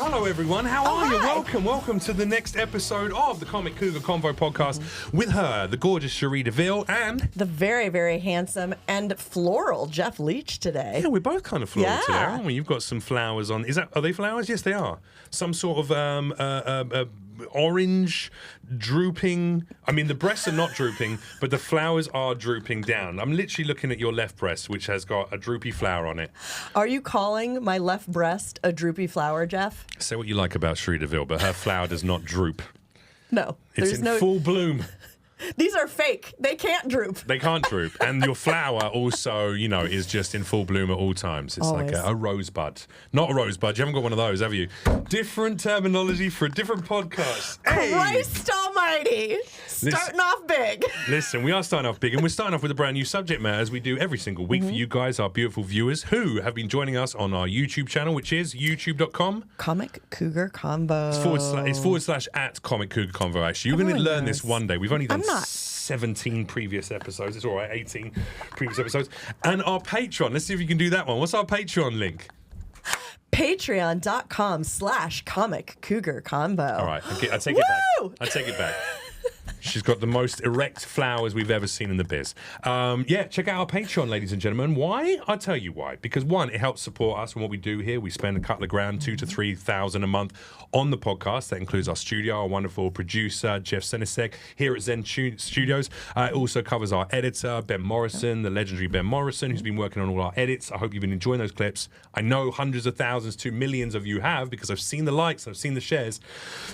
hello everyone. How are you? Welcome to the next episode of the Comic Cougar Convo podcast with her, the gorgeous Cherie DeVille, and the very, very handsome and floral Jeff Leach today. Yeah, we're both kind of floral today, aren't we? You've got some flowers on. Are they flowers? Yes, they are. Some sort of orange, drooping. I mean, the breasts are not drooping, but the flowers are drooping down. I'm literally looking at your left breast, which has got a droopy flower on it. Are you calling my left breast a droopy flower, Jeff? Say what you like about Cherie DeVille, but her flower does not droop. No. It's in full bloom. These are fake. They can't droop. They can't droop. And your flower also, is just in full bloom at all times. It's Always. like a rosebud. Not a rosebud. You haven't got one of those, have you? Different terminology for a different podcast. Christ almighty. Starting off big. Listen, we are starting off big, and we're starting off with a brand new subject matter, as we do every single week for you guys, our beautiful viewers, who have been joining us on our YouTube channel, which is youtube.com. Comic Cougar Convo. It's forward slash at Comic Cougar Convo, actually. You're going to learn this one day. We've only done 17 previous episodes. It's all right, 18 previous episodes. And our Patreon. Let's see if you can do that one. What's our Patreon link? Patreon.com/Comic Cougar Convo. All right, I take it back. I take it back. She's got the most erect flowers we've ever seen in the biz. Check out our Patreon, ladies and gentlemen. Why? I'll tell you why. Because one, it helps support us and what we do here. We spend a couple of grand, $2,000 to $3,000 a month on the podcast. That includes our studio, our wonderful producer, Jeff Senisek, here at Zen Studios. It also covers our editor, Ben Morrison, the legendary Ben Morrison, who's been working on all our edits. I hope you've been enjoying those clips. I know hundreds of thousands to millions of you have, because I've seen the likes, I've seen the shares.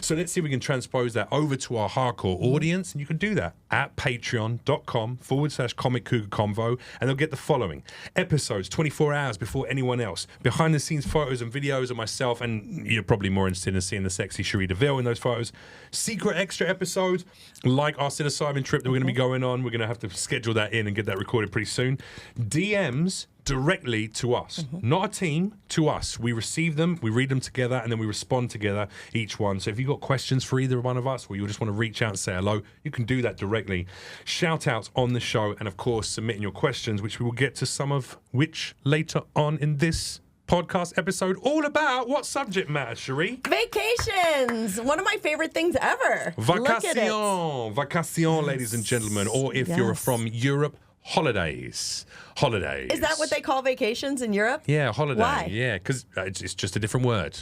So let's see if we can transpose that over to our hardcore audience. And you can do that at patreon.com/Comic Cougar Convo, and they'll get the following episodes 24 hours before anyone else, behind the scenes photos and videos of myself, and you're probably more interested in seeing the sexy Cherie DeVille in those photos, secret extra episodes like our psilocybin trip that we're going to be going on. We're going to have to schedule that in and get that recorded pretty soon. DMs directly to us, not a team, to us. We receive them, we read them together, and then we respond together, each one. So if you've got questions for either one of us, or you just want to reach out and say hello, you can do that directly. Shout outs on the show, and of course, submitting your questions, which we will get to some of which later on in this podcast episode, all about what subject matter, Cherie? Vacations. One of my favorite things ever. Vacation. Vacation, ladies and gentlemen. Or if you're from Europe, holidays. Is that what they call vacations in Europe? Yeah, holiday. Why? Yeah, because it's just a different word.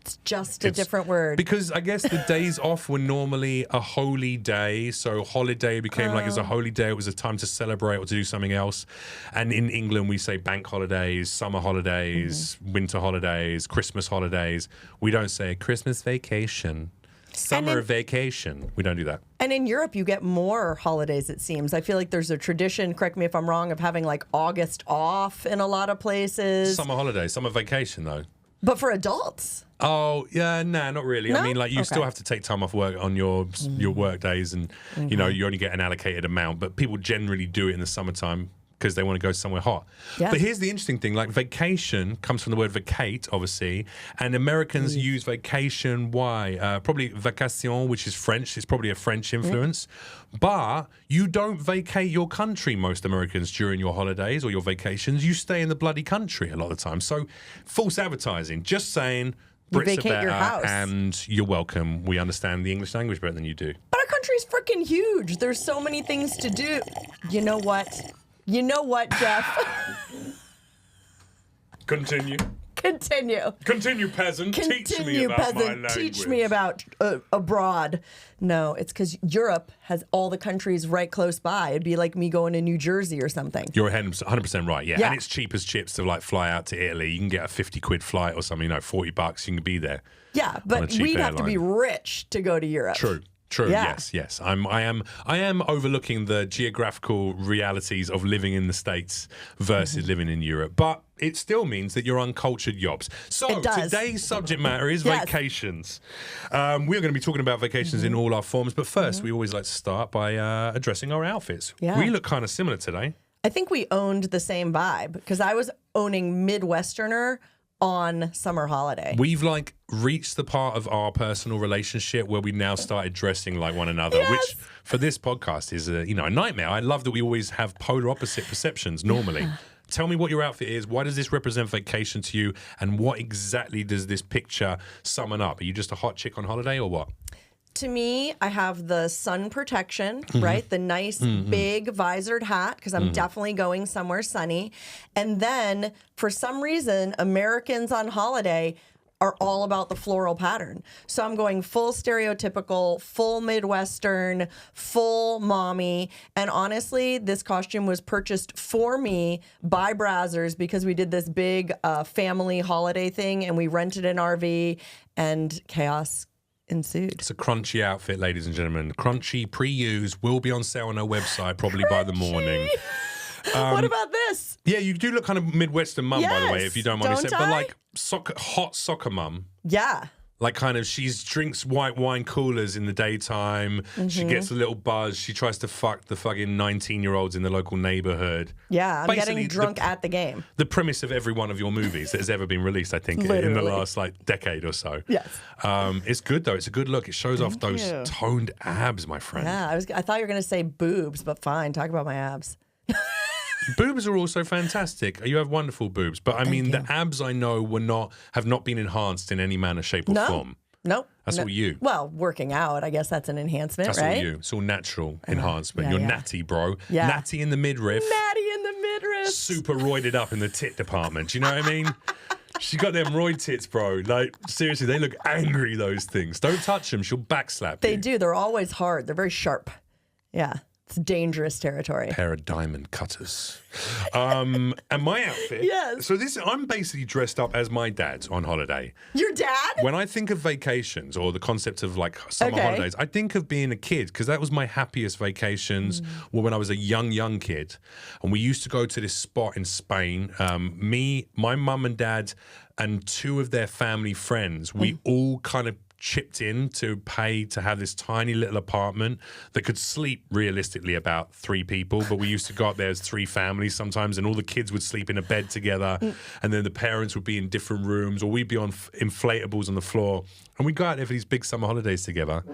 It's just a different word. Because I guess the days off were normally a holy day, so holiday became like, as a holy day, it was a time to celebrate or to do something else. And in England, we say bank holidays, summer holidays, winter holidays, Christmas holidays. We don't say Christmas vacation. Summer vacation. We don't do that. And in Europe, you get more holidays, it seems. I feel like there's a tradition, correct me if I'm wrong, of having like August off in a lot of places. Summer holiday, summer vacation, though. But for adults? Oh, yeah, not really. No? I mean, like, you still have to take time off work on your work days, and, you only get an allocated amount. But people generally do it in the summertime because they want to go somewhere hot. Yeah. But here's the interesting thing, like vacation comes from the word vacate, obviously, and Americans use vacation, why? Probably vacation, which is French, it's probably a French influence, but you don't vacate your country, most Americans, during your holidays or your vacations. You stay in the bloody country a lot of the time. So false advertising, just saying Brits are better, your house. And you're welcome. We understand the English language better than you do. But our country's freaking huge. There's so many things to do. You know what? You know what, Jeff? Continue. Continue, peasant. Teach me about my language. Teach me about abroad. No, it's because Europe has all the countries right close by. It'd be like me going to New Jersey or something. You're 100% right, yeah. And it's cheap as chips to like fly out to Italy. You can get a 50 quid flight or something, $40, you can be there. Yeah, but we'd have to be rich to go to Europe. True. Yeah. Yes. I am overlooking the geographical realities of living in the States versus living in Europe, but it still means that you're uncultured yobs. So today's subject matter is vacations. We're going to be talking about vacations in all our forms, but first we always like to start by addressing our outfits. Yeah. We look kind of similar today. I think we owned the same vibe because I was owning Midwesterner on summer holiday. We've like reached the part of our personal relationship where we now started dressing like one another, which for this podcast is a nightmare. I love that we always have polar opposite perceptions normally. Tell me what your outfit is. Why does this represent vacation to you? And what exactly does this picture summon up? Are you just a hot chick on holiday or what? To me, I have the sun protection, right? The nice big visored hat, because I'm definitely going somewhere sunny. And then, for some reason, Americans on holiday are all about the floral pattern. So I'm going full stereotypical, full Midwestern, full mommy. And honestly, this costume was purchased for me by Brazzers because we did this big family holiday thing and we rented an RV and chaos ensued. It's a crunchy outfit, ladies and gentlemen. Crunchy, pre-used, will be on sale on our website probably by the morning. What about this? Yeah, you do look kind of Midwestern mum, by the way, Yes, if you don't mind me don't saying. But I? like hot soccer mum. Yeah. Like kind of, she drinks white wine coolers in the daytime. She gets a little buzz. She tries to fuck the fucking 19-year-olds in the local neighborhood. Yeah, I'm Basically, getting drunk at the game. The premise of every one of your movies that has ever been released, I think, in the Literally. last like decade or so. Yes. It's good though. It's a good look. It shows off those you. toned abs, my friend. Yeah, I thought you were going to say boobs, but fine. Talk about my abs. Boobs are also fantastic. You have wonderful boobs, but I mean, the abs I know have not been enhanced in any manner, shape, or form. Nope. That's all you. Well, working out, I guess that's an enhancement, That's right? all you. It's all natural enhancement. yeah, You're yeah. natty, bro. Yeah. Natty in the midriff. Natty in the midriff. Super roided up in the tit department. Do you know what I mean? She got them roid tits, bro. Like, seriously, they look angry, those things. Don't touch them. She'll backslap They you. do. They're always hard. They're very sharp. Yeah. It's dangerous territory. Pair of diamond cutters. And my outfit. Yes. So I'm basically dressed up as my dad on holiday. Your dad? When I think of vacations or the concept of like summer holidays, I think of being a kid because that was my happiest vacations were when I was a young kid. And we used to go to this spot in Spain. My mum and dad and two of their family friends, we all kind of chipped in to pay to have this tiny little apartment that could sleep realistically about 3 people, but we used to go up there as 3 families sometimes, and all the kids would sleep in a bed together, and then the parents would be in different rooms, or we'd be on inflatables on the floor, and we'd go out there for these big summer holidays together.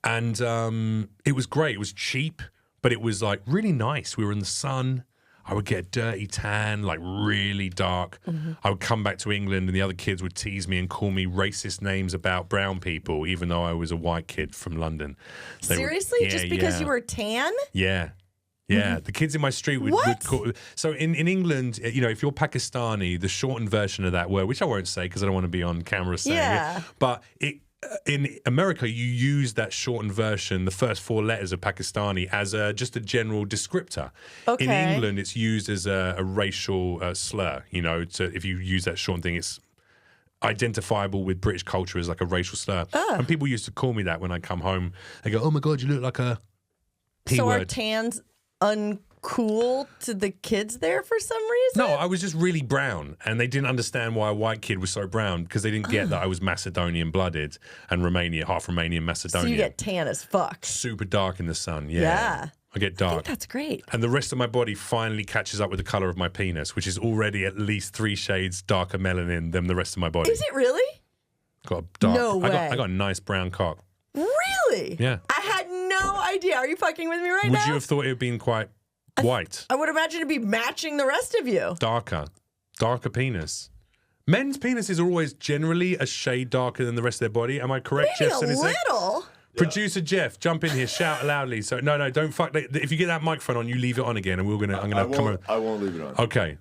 And it was great. It was cheap, but it was like really nice. We were in the sun. I would get a dirty tan, like really dark. I would come back to England and the other kids would tease me and call me racist names about brown people, even though I was a white kid from London. Seriously? Just because you were tan? Yeah. Yeah, the kids in my street would call. So in England, you know, if you're Pakistani, the shortened version of that word, which I won't say because I don't want to be on camera saying it, but in America, you use that shortened version, the first 4 letters of Pakistani, as just a general descriptor. Okay. In England, it's used as a racial slur. You know, if you use that shortened thing, it's identifiable with British culture as like a racial slur. And people used to call me that when I come home. They go, "Oh my God, you look like a P So word." are tans uncool to the kids there for some reason? No, I was just really brown, and they didn't understand why a white kid was so brown because they didn't get that I was Macedonian blooded and half Romanian Macedonian. So you get tan as fuck. Super dark in the sun. Yeah. Yeah. I get I dark. think that's great. And the rest of my body finally catches up with the color of my penis, which is already at least 3 shades darker melanin than the rest of my body. Is it really? Got a dark. No way. I got a nice brown cock. Really? Yeah. I had no idea. Are you fucking with me right now? Would you have thought it would been quite white? I would imagine it'd be matching the rest of you. Darker penis. Men's penises are always generally a shade darker than the rest of their body. Am I correct, Maybe Jeff? a little. Producer Jeff, jump in here, shout loudly. So no, don't fuck. If you get that microphone on, you leave it on again, and I'm gonna come over. I won't leave it on. Okay.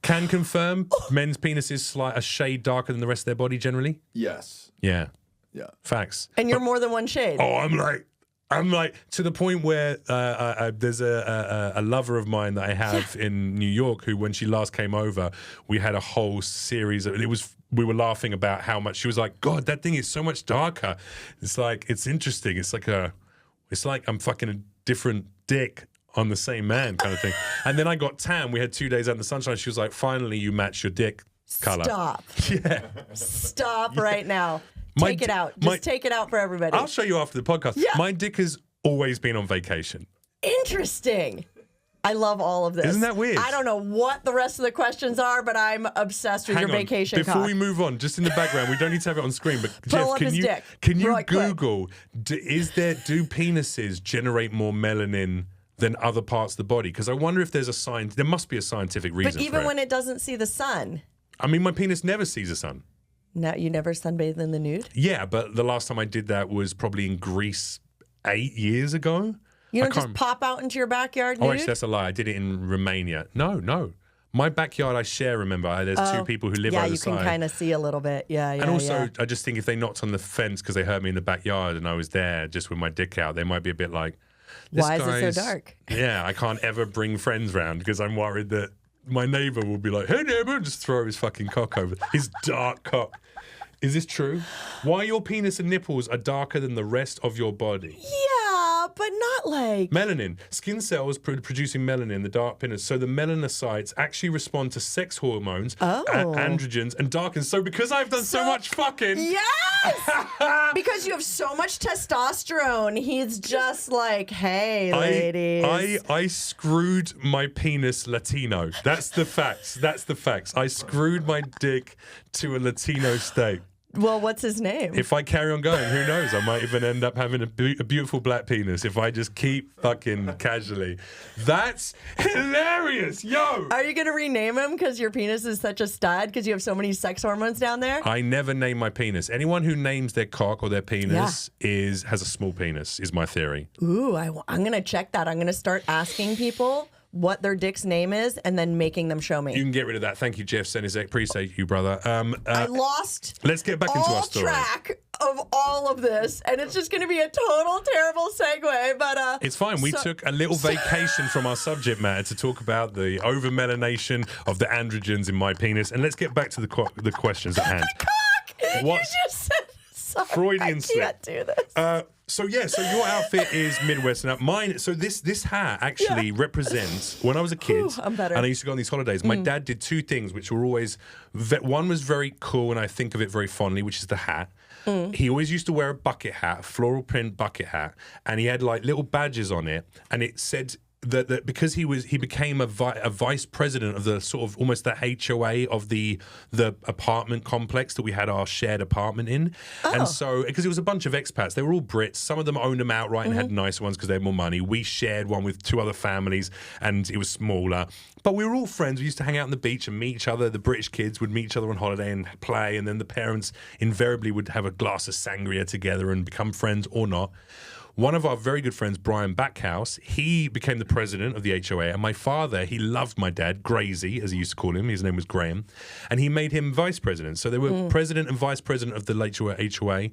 Can confirm men's penises a shade darker than the rest of their body generally. Yes. Yeah. Yeah. Facts. And you're more than one shade. Oh, I'm like to the point where there's a lover of mine that I have in New York who, when she last came over, we had a whole series of we were laughing about how much she was like, God, that thing is so much darker. It's like, it's interesting. It's like I'm fucking a different dick on the same man kind of thing. And then I got tan. We had 2 days out in the sunshine. She was like, finally, you match your dick color. Stop. Yeah. Stop right now. My Take it di- out. my- Just take it out for everybody. I'll show you after the podcast. Yeah. My dick has always been on vacation. Interesting. I love all of this. Isn't that weird? I don't know what the rest of the questions are, but I'm obsessed with Hang your on. vacation Before cock. we move on, just in the background, we don't need to have it on screen, but Jeff, up can his you dick. can you Right quick. Google do penises generate more melanin than other parts of the body? Because I wonder if there's there must be a scientific reason But even for it. when it doesn't see the sun. I mean, my penis never sees the sun. No, you never sunbathe in the nude? Yeah, but the last time I did that was probably in Greece 8 years ago. You don't just pop out into your backyard nude? Oh, actually, that's a lie. I did it in Romania. No. My backyard I share, remember. There's two people who live over the side. Yeah, you can kind of see a little bit. Yeah. And also, I just think if they knocked on the fence because they heard me in the backyard and I was there just with my dick out, they might be a bit like, why is it so dark? Yeah, I can't ever bring friends round because I'm worried that my neighbor will be like, hey, neighbor, and just throw his fucking cock over. His dark cock. Is this true? Why your penis and nipples are darker than the rest of your body? Yeah, but not like... Melanin. Skin cells producing melanin, the dark penis. So the melanocytes actually respond to sex hormones, androgens, and darken. So because I've done so much fucking... Yes! Because you have so much testosterone, he's just like, hey, ladies. I screwed my penis Latino. That's the facts. I screwed my dick to a Latino state. Well, what's his name? If I carry on going, who knows? I might even end up having a beautiful black penis if I just keep fucking casually. That's hilarious, yo! Are you going to rename him because your penis is such a stud because you have so many sex hormones down there? I never name my penis. Anyone who names their cock or their penis has a small penis, is my theory. Ooh, I'm going to check that. I'm going to start asking people what their dick's name is and then making them show me. You can get rid of that. Thank you, Jeff Senizek. Appreciate you, brother. I lost let's get back into our story. Track of all of this, and it's just going to be a total terrible segue, but it's fine. We took a little vacation from our subject matter to talk about the over-melanation of the androgens in my penis, and let's get back to the questions at hand. The cock! What? You just said... Sorry, Freudian slip. I can't do this. So your outfit is Midwestern. Mine, so this hat actually represents when I was a kid. I'm better. And I used to go on these holidays. My dad did two things which were always, one was very cool and I think of it very fondly, which is the hat. He always used to wear a bucket hat, a floral print bucket hat, and he had like little badges on it, and it said that because he became a vice president of the sort of almost the HOA of the apartment complex that we had our shared apartment in. And so because it was a bunch of expats, they were all Brits. Some of them owned them outright and had nicer ones because they had more money. We shared one with two other families and it was smaller. But we were all friends. We used to hang out on the beach and meet each other. The British kids would meet each other on holiday and play, and then the parents invariably would have a glass of sangria together and become friends or not. One of our very good friends, Brian Backhouse, he became the president of the HOA. And my father, he loved my dad, Grazy, as he used to call him. His name was Graham. And he made him vice president. So they were president and vice president of the HOA.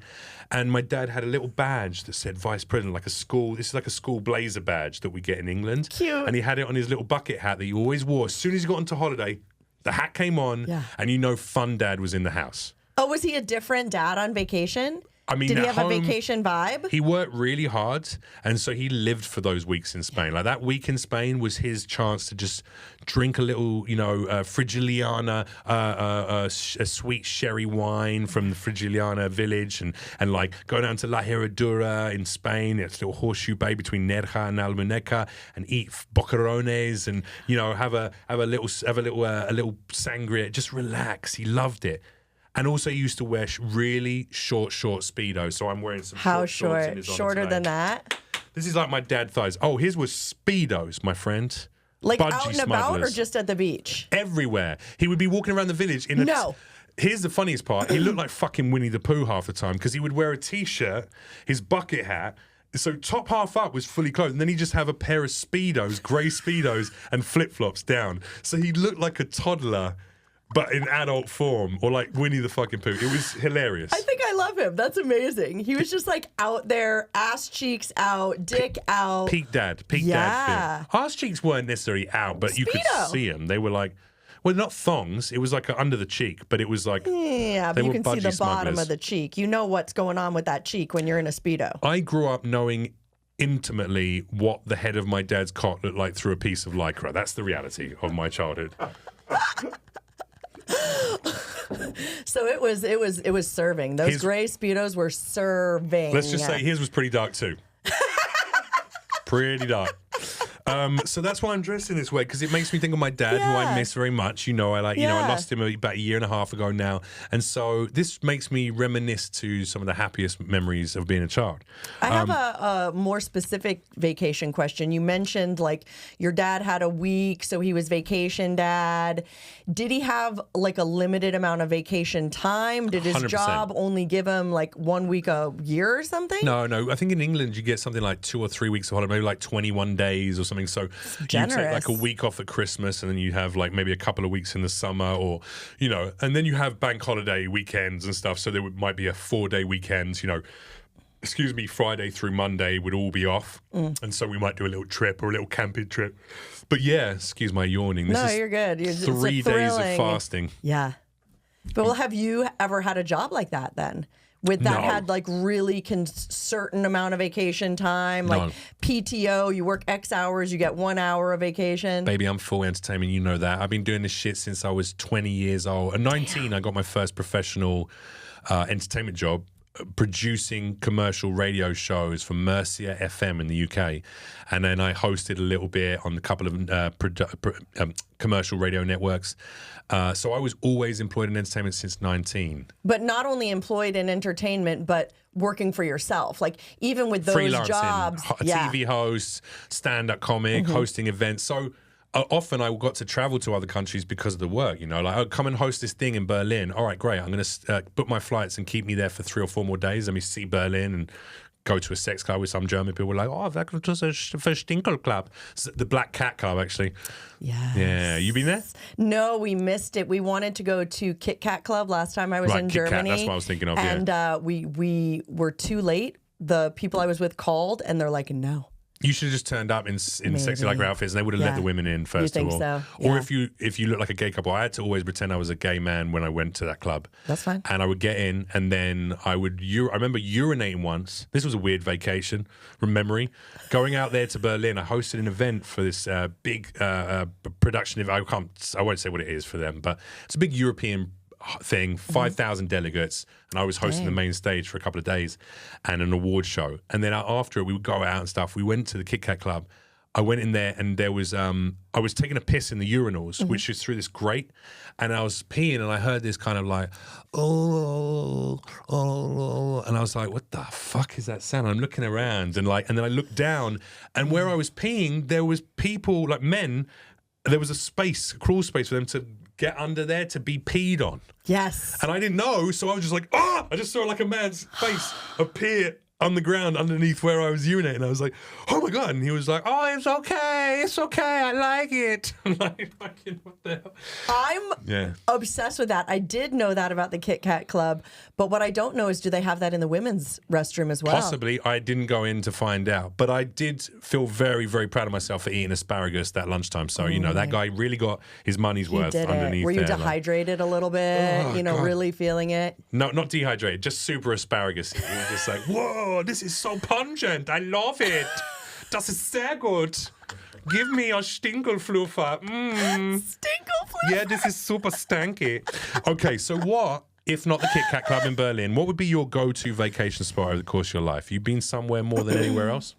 And my dad had a little badge that said vice president, like a school. This is like a school blazer badge that we get in England. Cute. And he had it on his little bucket hat that he always wore. As soon as he got onto holiday, the hat came on. Yeah. And you know fun dad was in the house. Oh, was he a different dad on vacation? I mean, did he have a vacation vibe? He worked really hard, and so he lived for those weeks in Spain. Like that week in Spain was his chance to just drink a little, Frigiliana, a sweet sherry wine from the Frigiliana village, and like go down to La Herradura in Spain. It's a little horseshoe bay between Nerja and Almuneca, and eat boquerones, and have a little sangria. Just relax. He loved it. And also he used to wear really short Speedos. So I'm wearing some How short? Short? Shorter than that? This is like my dad thighs. Oh, his was Speedos, my friend. Like Budgie out and smugglers. about or just at the beach? Everywhere. He would be walking around the village in a... No. Here's the funniest part. He looked like fucking Winnie the Pooh half the time because he would wear a T-shirt, his bucket hat. So top half up was fully clothed, and then he'd just have a pair of Speedos, grey Speedos, and flip-flops down. So he looked like a toddler, but in adult form, or like Winnie the fucking Pooh. It was hilarious. I think I love him. That's amazing. He was just like out there, ass cheeks out, dick out. Peak dad feel. Ass cheeks weren't necessarily out, but you could see them. They were like, well, not thongs. It was like under the cheek, but it was like... Yeah, but you can see the bottom of the cheek. You know what's going on with that cheek when you're in a Speedo. I grew up knowing intimately what the head of my dad's cock looked like through a piece of Lycra. That's the reality of my childhood. So it was serving. Those gray Speedos were serving. Let's just say his was pretty dark too. Pretty dark. So that's why I'm dressed in this way, because it makes me think of my dad, who I miss very much. I lost him about a year and a half ago now, and so this makes me reminisce to some of the happiest memories of being a child. I have a more specific vacation question. You mentioned like your dad had a week, so he was vacation dad. Did he have like a limited amount of vacation time? Did his 100%. job only give him like 1 week a year or something? No. I think in England you get something like 2 or 3 weeks of holiday, maybe like 21 days or something. So you take like a week off at Christmas, and then you have like maybe a couple of weeks in the summer, or and then you have bank holiday weekends and stuff. So there might be a 4-day weekend. Friday through Monday would all be off, and so we might do a little trip or a little camping trip. But yeah, excuse my yawning. No, you're good. It's 3 days of fasting. Yeah. But have you ever had a job like that then? Had like really certain amount of vacation time, like PTO, you work X hours, you get 1 hour of vacation. Baby, I'm full entertainment, you know that. I've been doing this shit since I was 20 years old. At 19, I got my first professional entertainment job, producing commercial radio shows for Mercia FM in the UK. And then I hosted a little bit on a couple of commercial radio networks. So I was always employed in entertainment since 19. But not only employed in entertainment, but working for yourself. Like even with those freelancing, jobs. TV host, stand-up comic, hosting events. So often I got to travel to other countries because of the work, like, oh, come and host this thing in Berlin. All right, great. I'm going to book my flights and keep me there for 3 or 4 more days. Let me see Berlin and go to a sex club with some German people. Like, oh, welcome to the Verstinkel Club. It's the Black Cat Club, actually. Yes. Yeah. You been there? No, we missed it. We wanted to go to Kit Kat Club last time I was in Kit Germany. Kat, that's what I was thinking of, and we were too late. The people I was with called, and they're like, no. You should have just turned up in sexy like outfits, and they would have let the women in first of all. So? Or if you look like a gay couple, I had to always pretend I was a gay man when I went to that club. That's fine. And I would get in, and then I remember urinating once. This was a weird vacation from memory. Going out there to Berlin, I hosted an event for this big production event. I won't say what it is for them, but it's a big European thing, 5,000 delegates, and I was hosting the main stage for a couple of days and an award show. And then after it, we would go out and stuff. We went to the Kit Kat Club. I went in there, and there was I was taking a piss in the urinals, which is through this grate, and I was peeing, and I heard this kind of like, oh, and I was like, what the fuck is that sound? And I'm looking around, and then I looked down, and where I was peeing, there was people, like men, there was a crawl space for them to get under there to be peed on. Yes. And I didn't know, so I was just like, I just saw like a man's face appear on the ground underneath where I was urinating. I was like, oh my God. And he was like, oh, it's okay, I like it. I'm like, fucking, what the hell? I'm obsessed with that. I did know that about the Kit Kat Club, but what I don't know is, do they have that in the women's restroom as well? Possibly. I didn't go in to find out, but I did feel very, very proud of myself for eating asparagus that lunchtime. So, that guy really got his money's worth underneath. Were you there, dehydrated a little bit? God. Really feeling it? No, not dehydrated, just super asparagus. It was just like, whoa, this is so pungent. I love it. Das ist sehr gut. Give me your Stinkelfluffer. Stinkelfluffer? Yeah, this is super stanky. Okay, so what, if not the Kit Kat Club in Berlin, what would be your go-to vacation spot over the course of your life? You been somewhere more than anywhere else?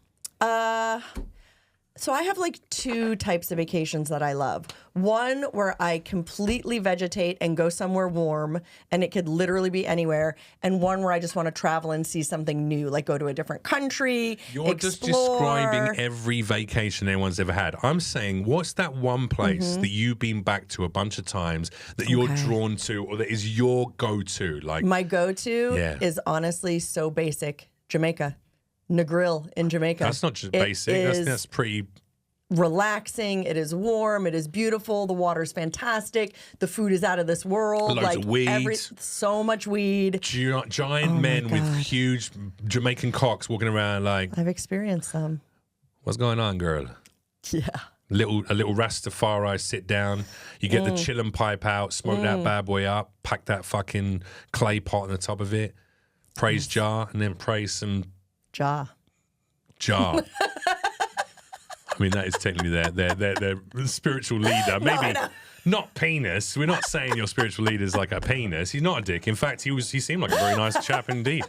So I have like 2 types of vacations that I love. One where I completely vegetate and go somewhere warm, and it could literally be anywhere. And one where I just want to travel and see something new, like go to a different country, You're explore. just describing every vacation anyone's ever had. I'm saying, what's that one place that you've been back to a bunch of times that you're drawn to, or that is your go-to? Like my go-to is honestly so basic. Jamaica. Negril in Jamaica. That's not just basic. That's pretty relaxing. It is warm. It is beautiful. The water's fantastic. The food is out of this world. Loads of weed. So much weed. Giant men with huge Jamaican cocks walking around like. I've experienced them. What's going on, girl? Yeah. A little Rastafari sit down. You get the chillin' pipe out, smoke that bad boy up, pack that fucking clay pot on the top of it, praise Jah, and then praise some. Jah. I mean, that is technically their spiritual leader. Maybe not penis. We're not saying your spiritual leader is like a penis. He's not a dick. In fact, he seemed like a very nice chap indeed.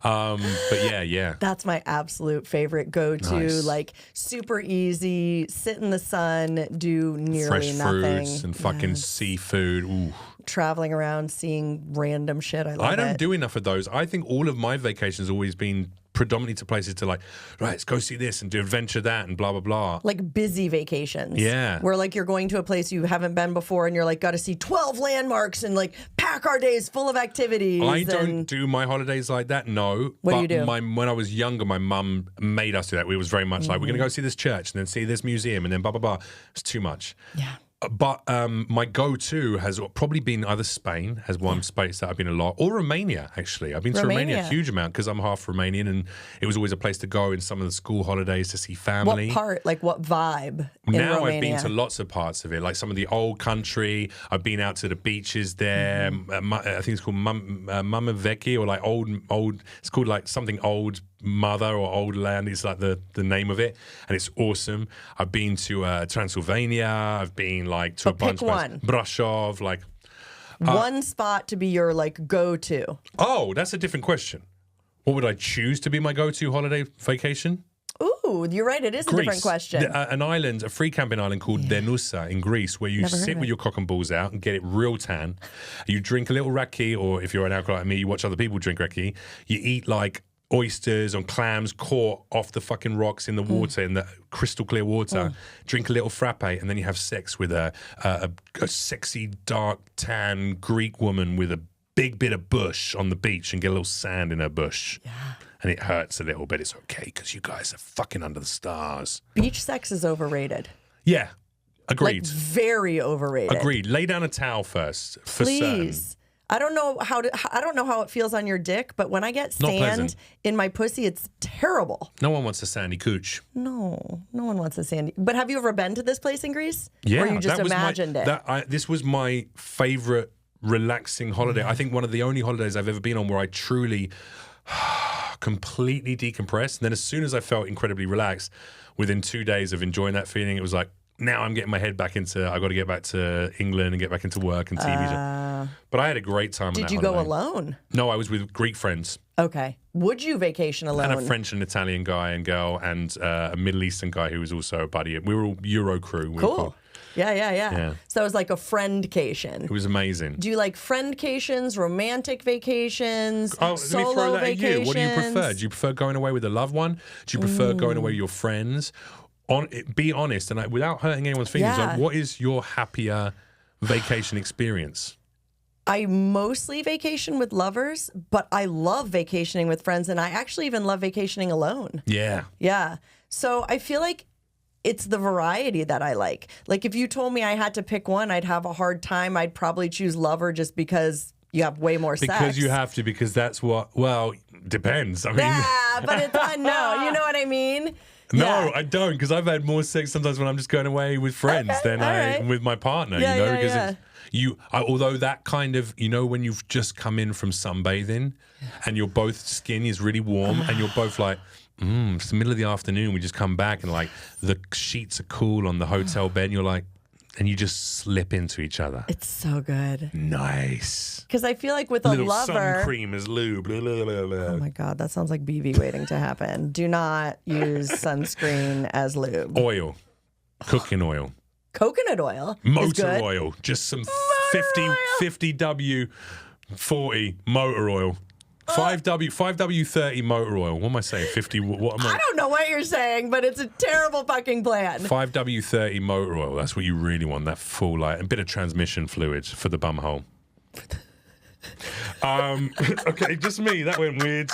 But yeah. That's my absolute favorite go-to. Nice. Like super easy, sit in the sun, do nearly Fresh nothing. fruits and fucking seafood. Ooh. Traveling around, seeing random shit. I love I don't it. do enough of those. I think all of my vacations have always been predominantly to places to like, right, let's go see this and do adventure that and blah, blah, blah. Like busy vacations. Yeah. Where like you're going to a place you haven't been before and you're like, got to see 12 landmarks and like pack our days full of activities. I don't do my holidays like that, no. What do you do? When I was younger, my mum made us do that. It was very much like, we're going to go see this church and then see this museum and then blah, blah, blah. It's too much. Yeah. But my go-to has probably been either Spain, has one space that I've been a lot, or Romania, actually. I've been to Romania a huge amount because I'm half Romanian and it was always a place to go in some of the school holidays to see family. What part, like what vibe in Now Romania? I've been to lots of parts of it, like some of the old country. I've been out to the beaches there. I think it's called Mama Vecchi or like old. It's called like something old mother or old land is like the name of it, and it's awesome. I've been to Transylvania. I've been like to a bunch of Brasov, like one spot to be your like go-to. Oh, that's a different question. What would I choose to be my go-to holiday vacation? Ooh, you're right. It is a different question. An island, a free camping island called Denusa in Greece, where you sit with your cock and balls out and get it real tan. You drink a little raki, or if you're an alcoholic like me, you watch other people drink raki. You eat like oysters and clams caught off the fucking rocks in the water, in the crystal clear water. Drink a little frappe, and then you have sex with a sexy, dark, tan Greek woman with a big bit of bush on the beach and get a little sand in her bush. Yeah. And it hurts a little bit. It's okay because you guys are fucking under the stars. Beach sex is overrated. Yeah, agreed. Like very overrated. Agreed. Lay down a towel first, for Please. certain. I don't know how it feels on your dick, but when I get Not sand pleasant. in my pussy, it's terrible. No one wants a sandy cooch. No one wants a sandy. But have you ever been to this place in Greece? Yeah, Or you just that was imagined it? This was my favorite relaxing holiday. I think one of the only holidays I've ever been on where I truly completely decompressed. And then as soon as I felt incredibly relaxed, within 2 days of enjoying that feeling, it was like, now I'm getting my head back into, I got to get back to England and get back into work and TV. But I had a great time on that Did you holiday. go alone? No, I was with Greek friends. Okay. Would you vacation alone? And a French and Italian guy and girl and a Middle Eastern guy who was also a buddy. We were all Euro crew. Cool. Yeah. So it was like a friendcation. It was amazing. Do you like friendcations, romantic vacations, Oh, let me solo throw that vacations? at you. What do you prefer? Do you prefer going away with a loved one? Do you prefer going away with your friends? Be honest, and without hurting anyone's feelings, Yeah. like, what is your happier vacation experience? I mostly vacation with lovers, but I love vacationing with friends, and I actually even love vacationing alone. Yeah. Yeah. So I feel like it's the variety that I like. Like if you told me I had to pick one, I'd have a hard time. I'd probably choose lover just because you have way more sex. Because you have to, because that's what, well, depends. I mean, Yeah, but it's no, you know what I mean? no, Yeah. I don't, because I've had more sex sometimes when I'm just going away with friends than all right. with my partner, Yeah, you know, yeah, because yeah. although that kind of, you know, when you've just come in from sunbathing and your both skin is really warm and you're both like, it's the middle of the afternoon, we just come back and like the sheets are cool on the hotel bed and you're like, and you just slip into each other. It's so good. Nice. Because I feel like with a Little lover. sun cream as lube. Blah, blah, blah, blah. Oh my God, that sounds like BV waiting to happen. Do not use sunscreen as lube. Oil. Cooking oil. Coconut oil. is Motor good. oil. Just some oil. 50W40 motor oil. 5W30 motor oil. What am I saying? 50. What am I I? don't know what you're saying, but it's a terrible fucking plan. 5W30 motor oil. That's what you really want. That full light. A bit of transmission fluid for the bum hole. Okay, just me. That went weird.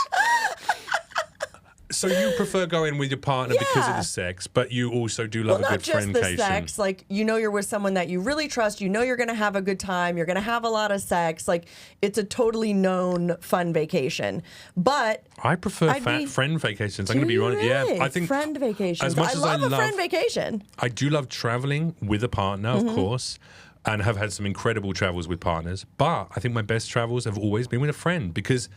So you prefer going with your partner because of the sex, but you also do love a Not good just the friendcation. sex. Like, you know you're with someone that you really trust. You know you're going to have a good time. You're going to have a lot of sex. Like, it's a totally known fun vacation. But I prefer I'd be- friend vacations. I'm do going to be you honest. really? Yeah, I think friend vacations. As much I as love I a love friend vacation. I do love traveling with a partner, of course, and have had some incredible travels with partners. But I think my best travels have always been with a friend because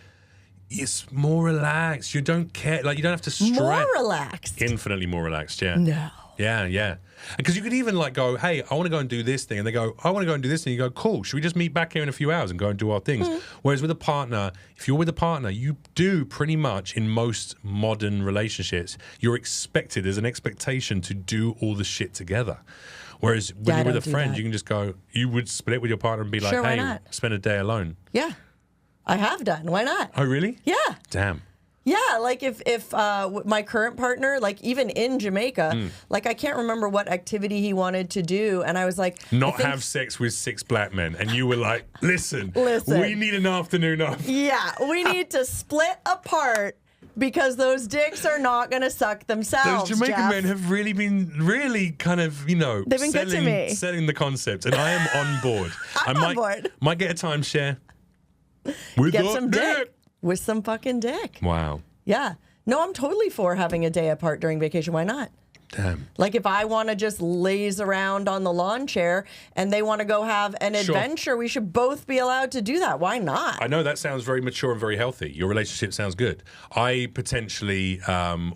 it's more relaxed. You don't care. Like, you don't have to stress. More relaxed. Infinitely more relaxed, yeah. No. Yeah, yeah. Because you could even like go, hey, I want to go and do this thing. And they go, I want to go and do this thing. You go, cool. Should we just meet back here in a few hours and go and do our things? Whereas with a partner, if you're with a partner, you do pretty much in most modern relationships, you're expected, there's an expectation to do all the shit together. Whereas when you're with a friend, you can just go, you would split with your partner and be like, hey, spend a day alone. Yeah. I have done. Why not? Oh, really? Yeah. Damn. Yeah, like if my current partner, like even in Jamaica, like I can't remember what activity he wanted to do, and I was like, have sex with 6 black men, and you were like, listen, we need an afternoon off. Yeah, we need to split apart because those dicks are not going to suck themselves. Those Jamaican Jeff. men have really been kind of, you know, they've been good to me. Selling the concept, and I am on board. On board. Might get a timeshare. Get some dick. With some fucking dick. Wow. Yeah. No, I'm totally for having a day apart during vacation. Why not? Damn. Like if I want to just laze around on the lawn chair and they want to go have an adventure, we should both be allowed to do that. Why not? I know that sounds very mature and very healthy. Your relationship sounds good. I potentially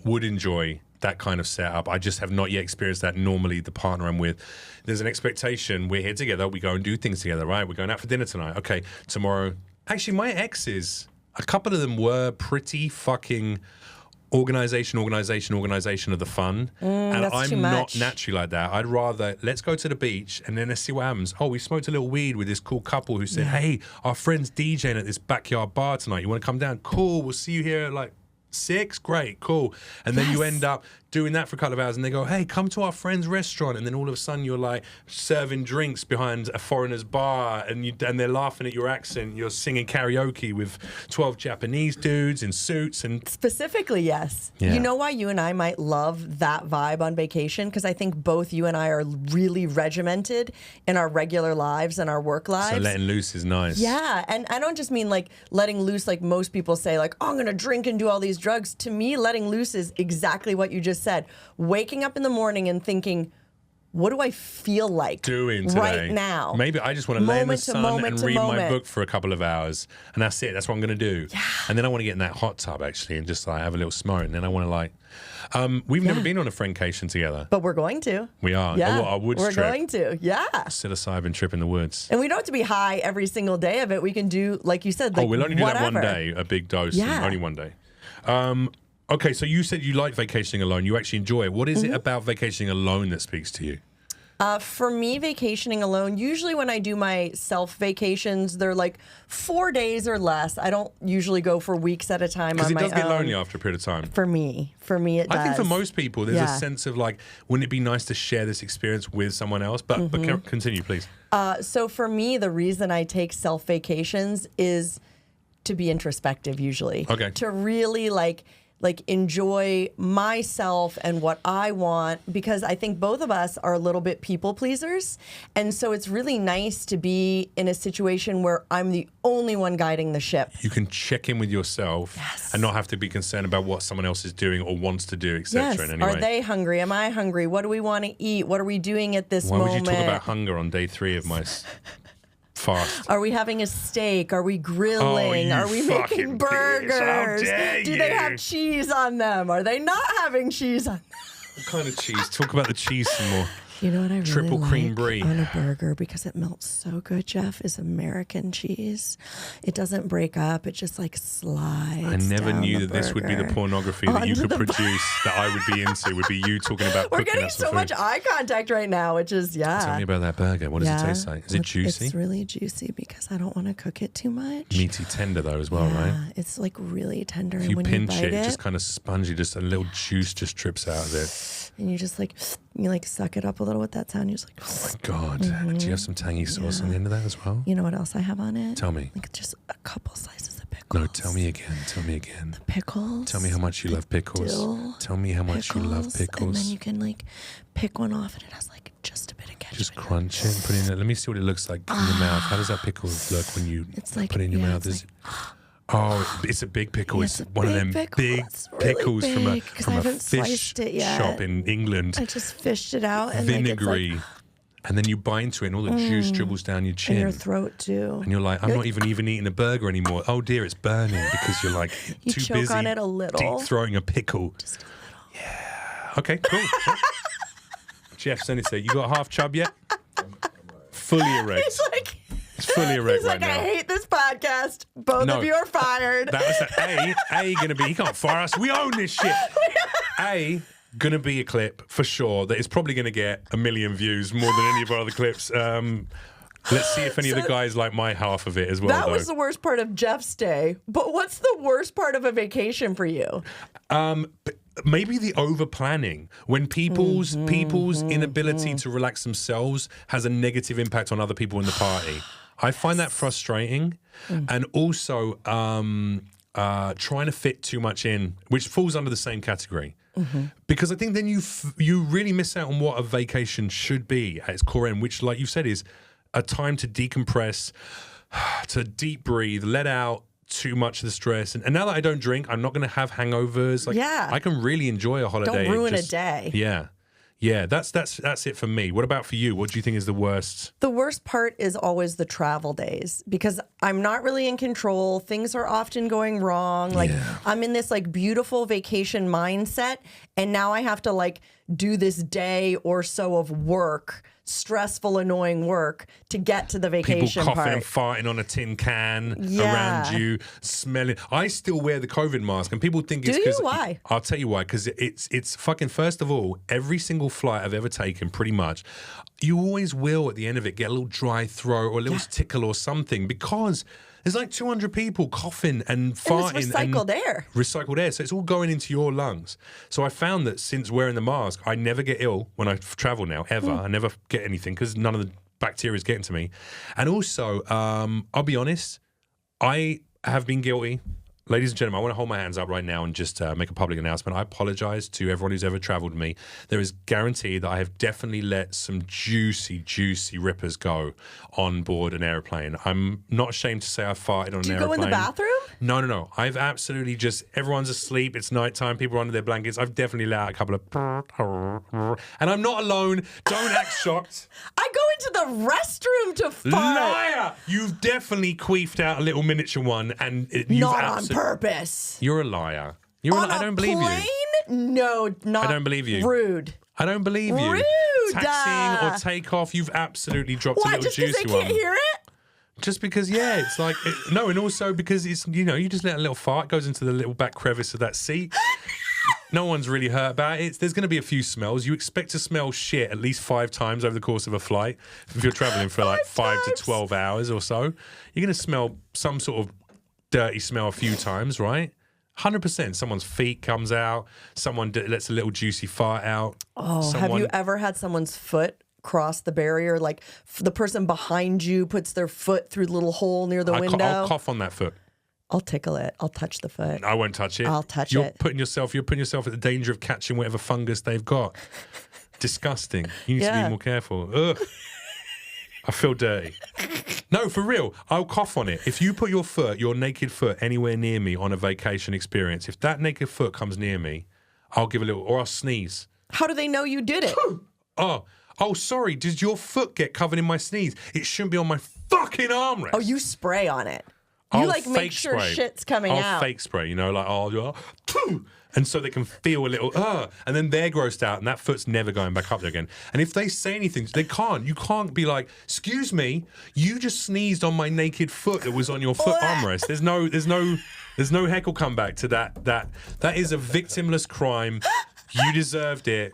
would enjoy that kind of setup. I just have not yet experienced that. Normally, the partner I'm with, there's an expectation. We're here together. We go and do things together, right? We're going out for dinner tonight. Okay, tomorrow. Actually, my exes, a couple of them were pretty fucking organization of the fun. And I'm not naturally like that. I'd rather, let's go to the beach and then let's see what happens. Oh, we smoked a little weed with this cool couple who said, hey, our friend's DJing at this backyard bar tonight. You want to come down? Cool, we'll see you here at like 6. Great, cool. And then you end up doing that for a couple of hours and they go, hey, come to our friend's restaurant. And then all of a sudden you're like serving drinks behind a foreigner's bar and they're laughing at your accent. You're singing karaoke with 12 Japanese dudes in suits. And specifically, yes. Yeah. You know why you and I might love that vibe on vacation? Because I think both you and I are really regimented in our regular lives and our work lives. So letting loose is nice. Yeah. And I don't just mean like letting loose like most people say, like, oh, I'm going to drink and do all these drugs. To me, letting loose is exactly what you just said. Waking up in the morning and thinking, what do I feel like doing today? Right now? Maybe I just want to lay in the sun and read my book for a couple of hours, and that's it. That's what I'm going to do. Yeah. And then I want to get in that hot tub actually and just like have a little smoke. And then I want to like, we've never been on a friendcation together. But we're going to. We are. Yeah. Our woods we're trip. going to. Yeah. Psilocybin trip in the woods. And we don't have to be high every single day of it. We can do, like you said, like we'll only do whatever. that one day, a big dose, Yeah. and only one day. Okay, so you said you like vacationing alone. You actually enjoy it. What is it about vacationing alone that speaks to you? For me, vacationing alone, usually when I do my self vacations, they're like 4 days or less. I don't usually go for weeks at a time on my own. Because it does get lonely after a period of time. For me it does. I think for most people, there's a sense of like, wouldn't it be nice to share this experience with someone else? But continue, please. So for me, the reason I take self vacations is to be introspective usually. Okay. To really like enjoy myself and what I want, because I think both of us are a little bit people pleasers. And so it's really nice to be in a situation where I'm the only one guiding the ship. You can check in with yourself and not have to be concerned about what someone else is doing or wants to do, etc. Yes. In any way. Are they hungry? Am I hungry? What do we want to eat? What are we doing at this moment? Why would you talk about hunger on day 3 of my fast? Are we having a steak? Are we grilling? Oh, are we making burgers? Do they have cheese on them? Are they not having cheese on them? What kind of cheese? Talk about the cheese some more. You know what I really Triple cream brie on a burger, because it melts so good, Jeff, is American cheese. It doesn't break up. It just like slides. I never down knew the that this would be the burger pornography that you onto could the produce that I would be into, would be you talking about We're cooking getting us some so food. much eye contact right now, which is, Tell me about that burger. What does it taste like? Is it juicy? It's really juicy because I don't want to cook it too much. Meaty tender though as well, right? It's like really tender. If and you when pinch you bite it, just kind of spongy, just a little juice just drips out of it. And you just like, you like suck it up a little with that sound. You're just like, oh my God. Do you have some tangy sauce on the end of that as well? You know what else I have on it? Tell me. Like just a couple slices of pickles. No, tell me again. Tell me again. The pickles. Tell me how much you love pickles. Dill, tell me how much you love pickles. And then you can like pick one off and it has like just a bit of ketchup. Just crunch it and put it in it. Let me see what it looks like in your mouth. How does that pickle look when you put it in your mouth? Oh, it's a big pickle. It's one of them big pickles from a fish shop in England. I just fished it out. And vinegary. And then you bite into it and all the juice dribbles down your chin. And your throat too. And you're like, I'm not even eating a burger anymore. Oh dear, it's burning because you're like you too choke busy on it a little. deep throwing a pickle. Just a little. Yeah. Okay, cool. Jeff Senator, you got half chub yet? Fully erect. He's like, It's fully erect he's right like, now. I hate this podcast. Both No. of you are fired. That was gonna be. He can't fire us. We own this shit. Gonna be a clip for sure that is probably gonna get 1 million views more than any of our other clips. Let's see if any of the guys like my half of it as well. That was the worst part of Jeff's day. But what's the worst part of a vacation for you? Maybe the over planning, when people's inability to relax themselves has a negative impact on other people in the party. I find that frustrating, and also trying to fit too much in, which falls under the same category. Because I think then you really miss out on what a vacation should be at its core end, which, like you said, is a time to decompress, to deep breathe, let out too much of the stress. And now that I don't drink, I'm not going to have hangovers. Like, Yeah. I can really enjoy a holiday. Don't ruin a day. Yeah. Yeah, that's it for me. What about for you? What do you think is the worst? The worst part is always the travel days because I'm not really in control. Things are often going wrong. Like I'm in this like beautiful vacation mindset, and now I have to like do this day or so of work, stressful, annoying work to get to the vacation People coughing part. and farting on a tin can Yeah. around you, smelling. I still wear the COVID mask, and people think it's Do you? because. Why? I'll tell you why. Because it's fucking. First of all, every single flight I've ever taken, pretty much, you always will at the end of it get a little dry throat or a little tickle or something because there's like 200 people coughing and farting. it's recycled air. Recycled air. So it's all going into your lungs. So I found that since wearing the mask, I never get ill when I travel now, ever. I never get anything because none of the bacteria is getting to me. And also, I'll be honest, I have been guilty. Ladies and gentlemen, I want to hold my hands up right now and just make a public announcement. I apologize to everyone who's ever traveled with me. There is guaranteed that I have definitely let some juicy, juicy rippers go on board an airplane. I'm not ashamed to say I farted on an airplane. Do you go in the bathroom? No. I've absolutely just, everyone's asleep. It's nighttime. People are under their blankets. I've definitely let out a couple of, and I'm not alone. Don't act shocked. I go into the restroom to fart. Liar! You've definitely queefed out a little miniature one, and you've Not on purpose. You're a liar. I don't believe plane? you. No, not. I don't believe you. Rude. I don't believe you. Rude. Taxiing or takeoff, you've absolutely dropped a Why? little Just because juicy they one. can't hear it? Just because, yeah, it's like, no, and also because it's, you just let a little fart, goes into the little back crevice of that seat. No one's really hurt about it. There's going to be a few smells. You expect to smell shit at least 5 times over the course of a flight. If you're traveling for like 5 to 12 hours or so, you're going to smell some sort of dirty smell a few times, right? 100%. Someone's feet comes out. Someone lets a little juicy fart out. Oh, have you ever had someone's foot cross the barrier? Like the person behind you puts their foot through the little hole near the window. I'll cough on that foot. I'll tickle it. I'll touch the foot. I won't touch it. I'll touch You're it. putting yourself at the danger of catching whatever fungus they've got. Disgusting. You need to be more careful. Ugh. I feel dirty. No, for real. I'll cough on it. If you put your naked foot anywhere near me on a vacation experience, if that naked foot comes near me, I'll give a little, or I'll sneeze. How do they know you did it? Oh, sorry. Did your foot get covered in my sneeze? It shouldn't be on my fucking armrest. Oh, you spray on it. You I'll like make fake sure spray. shit's coming I'll out. fake spray, like, and so they can feel a little, and then they're grossed out, and that foot's never going back up there again. And if they say anything, they can't. You can't be like, excuse me, you just sneezed on my naked foot that was on your foot armrest. There's no heckle comeback to that. That is a victimless crime. You deserved it.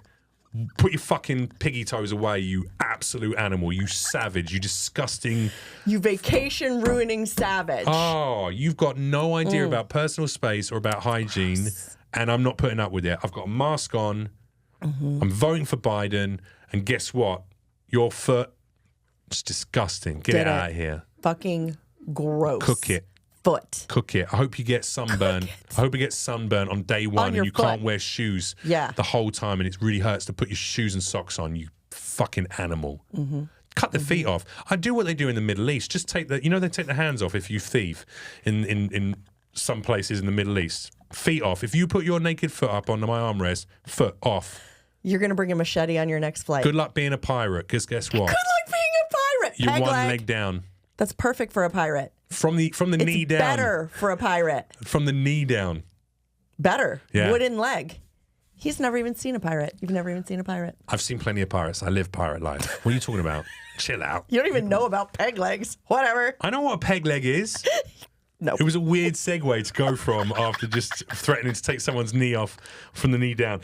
Put your fucking piggy toes away, you absolute animal, you savage, you disgusting. You vacation ruining savage. Oh, you've got no idea about personal space or about hygiene, and I'm not putting up with it. I've got a mask on, I'm voting for Biden, and guess what? Your foot, it's disgusting. Get it out of here. Fucking gross. Cook it. Foot. Cook it. I hope you get sunburn. I hope you get sunburn on day one On your and you foot. can't wear shoes the whole time and it really hurts to put your shoes and socks on, you fucking animal. Cut the feet off. I do what they do in the Middle East. Just take they take the hands off if you thieve in some places in the Middle East. Feet off. If you put your naked foot up onto my armrest, foot off. You're going to bring a machete on your next flight. Good luck being a pirate, because guess what? Good luck being a pirate. You're Peg one leg. leg down. That's perfect for a pirate. From the knee down. Better for a pirate. From the knee down. Better. Yeah. Wooden leg. He's never even seen a pirate. You've never even seen a pirate. I've seen plenty of pirates. I live pirate life. What are you talking about? Chill out. You don't even know about peg legs. Whatever. I know what a peg leg is. No. It was a weird segue to go from after just threatening to take someone's knee off from the knee down.